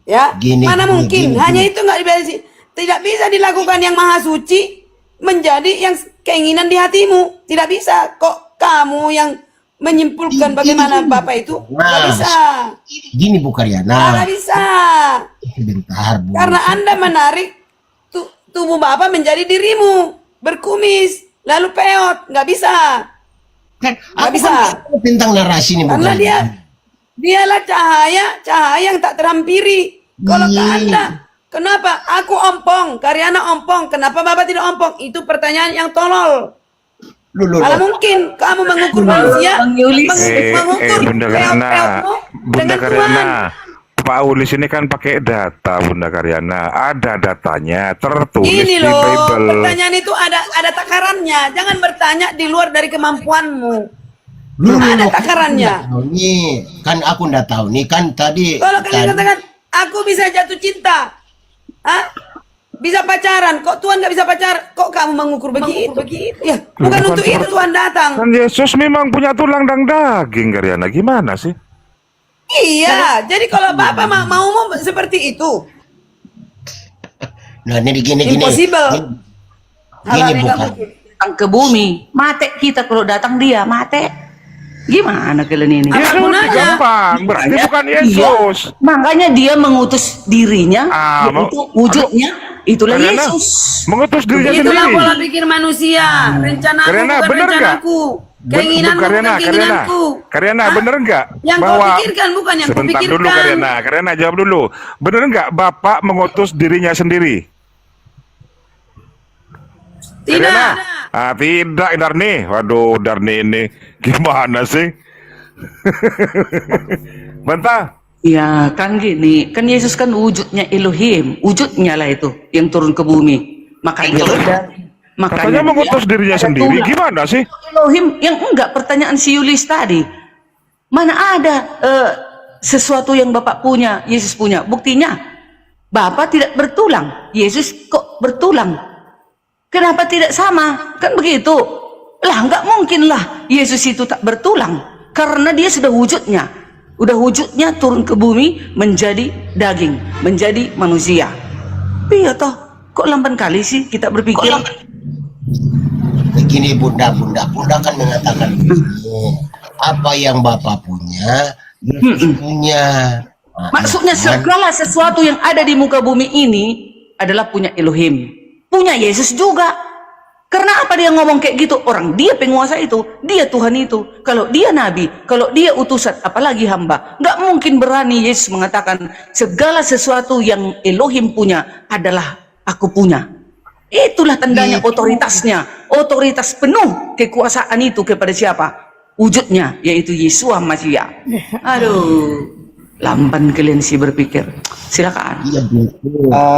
Ya. Mana mungkin? Hanya itu tidak bisa dilakukan yang maha suci menjadi yang keinginan di hatimu. Tidak bisa. Kok kamu yang menyimpulkan bagaimana Bapa itu? Tidak bisa. Gini Bu Karyana. Tidak bisa. Sebentar, Bu. Karena Anda menarik tubuh Bapa menjadi dirimu, berkumis, lalu peot, nggak bisa. Nggak bisa. Tentang narasi ini bukan. Karena dialah cahaya yang tak terhampiri. Kalau ke Anda, kenapa aku ompong, Karyana ompong, kenapa Bapa tidak ompong? Itu pertanyaan yang tolol. Kalau mungkin kamu mengukur manusia, mengukur peot-peotmu dengan Tuhan. Pak Ulis ini kan pakai data, Bunda Karyana. Ada datanya, tertulis Ini di loh, Bible. pertanyaan itu ada takarannya. Jangan bertanya di luar dari kemampuanmu. Ada takarannya. Nih, kan aku ndak tahu nih kan tadi. Kalau kalian katakan, aku bisa jatuh cinta, Hah? Bisa pacaran, kok Tuhan nggak bisa pacaran? Kok kamu mengukur begitu? Ya, bukan untuk itu Tuhan datang. Kan Yesus memang punya tulang dan daging, Karyana. Gimana sih? Iya, jadi kalau Bapak mau seperti itu, Nah, ini gini. impossible. Gini Hal-hal yang nggak bukan. mungkin. Datang ke bumi, mate kita kalau datang dia, mate. Gimana kalian ini? Ya sudah, gampang. Berarti bukan Yesus. Makanya dia mengutus dirinya, yaitu wujudnya, itulah Karyana, Yesus. mengutus dirinya Itulah sendiri. pola pikir manusia. Rencanaku Karyana, bukan bener nggak? rencanaku. Keinginanmu bukan keinginanku. Karyana, Hah? bener nggak? Yang kau pikirkan bukan yang kau Sebentar dulu, pikirkan. Karyana jawab dulu. Bener nggak Bapak mengutus dirinya sendiri? Tidak. Tidak, Darni. Waduh, Darni ini gimana sih? Bentar. Ya kan gini, kan Yesus kan wujudnya Elohim, wujudnya lah itu yang turun ke bumi. Makanya Katanya mengutus dirinya sendiri. Gimana sih? Elohim yang enggak, pertanyaan si Yulis tadi. Mana ada sesuatu yang Bapak punya, Yesus punya? Buktinya Bapak tidak bertulang, Yesus kok bertulang. Kenapa tidak sama? Kan begitu. Lah enggak mungkin lah Yesus itu tak bertulang, karena dia sudah wujudnya. Udah wujudnya turun ke bumi menjadi daging, menjadi manusia. Iya toh, kok lamban kali sih kita berpikir. Begini bunda kan mengatakan apa yang Bapak punya, Yesus punya. Nah, Maksudnya segala sesuatu yang ada di muka bumi ini adalah punya Elohim, punya Yesus juga. Karena apa dia ngomong kayak gitu? Orang dia penguasa itu, dia Tuhan itu. Kalau dia nabi, kalau dia utusan, apalagi hamba. Nggak mungkin berani Yesus mengatakan segala sesuatu yang Elohim punya adalah aku punya. Itulah tandanya otoritasnya, otoritas penuh kekuasaan itu kepada siapa? Wujudnya, yaitu Yesua Mashiach. Aduh, lamban kalian sih berpikir. Silakan.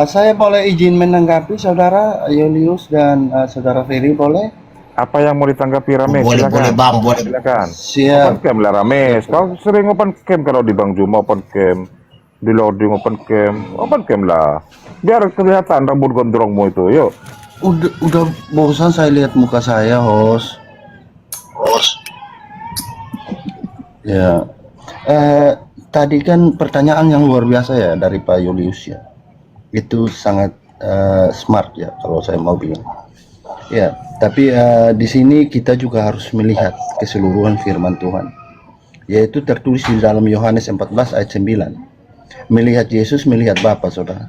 Saya boleh izin menanggapi Saudara Julius dan Saudara Ferry, boleh? Apa yang mau ditanggapi Rames? Boleh Silakan. Bang, boleh. Silakan. Siap. Open cam lah Rames. Kau sering open cam kalau di Bang Juma open cam, di loading open cam lah. Biar kelihatan rambut gondrongmu itu. Yuk. Udah bosan saya lihat muka saya, host. Ya. Tadi kan pertanyaan yang luar biasa ya dari Pak Julius ya. Itu sangat smart ya kalau saya mau bilang. Ya, tapi di sini kita juga harus melihat keseluruhan firman Tuhan. Yaitu tertulis di dalam Yohanes 14 ayat 9. Melihat Yesus, melihat Bapa, Saudara.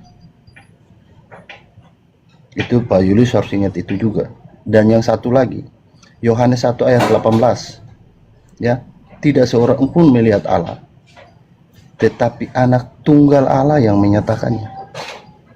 Itu Pak Julius harus ingat itu juga. Dan yang satu lagi, Yohanes 1 ayat 18. Ya, tidak seorang pun melihat Allah, tetapi anak tunggal Allah yang menyatakannya.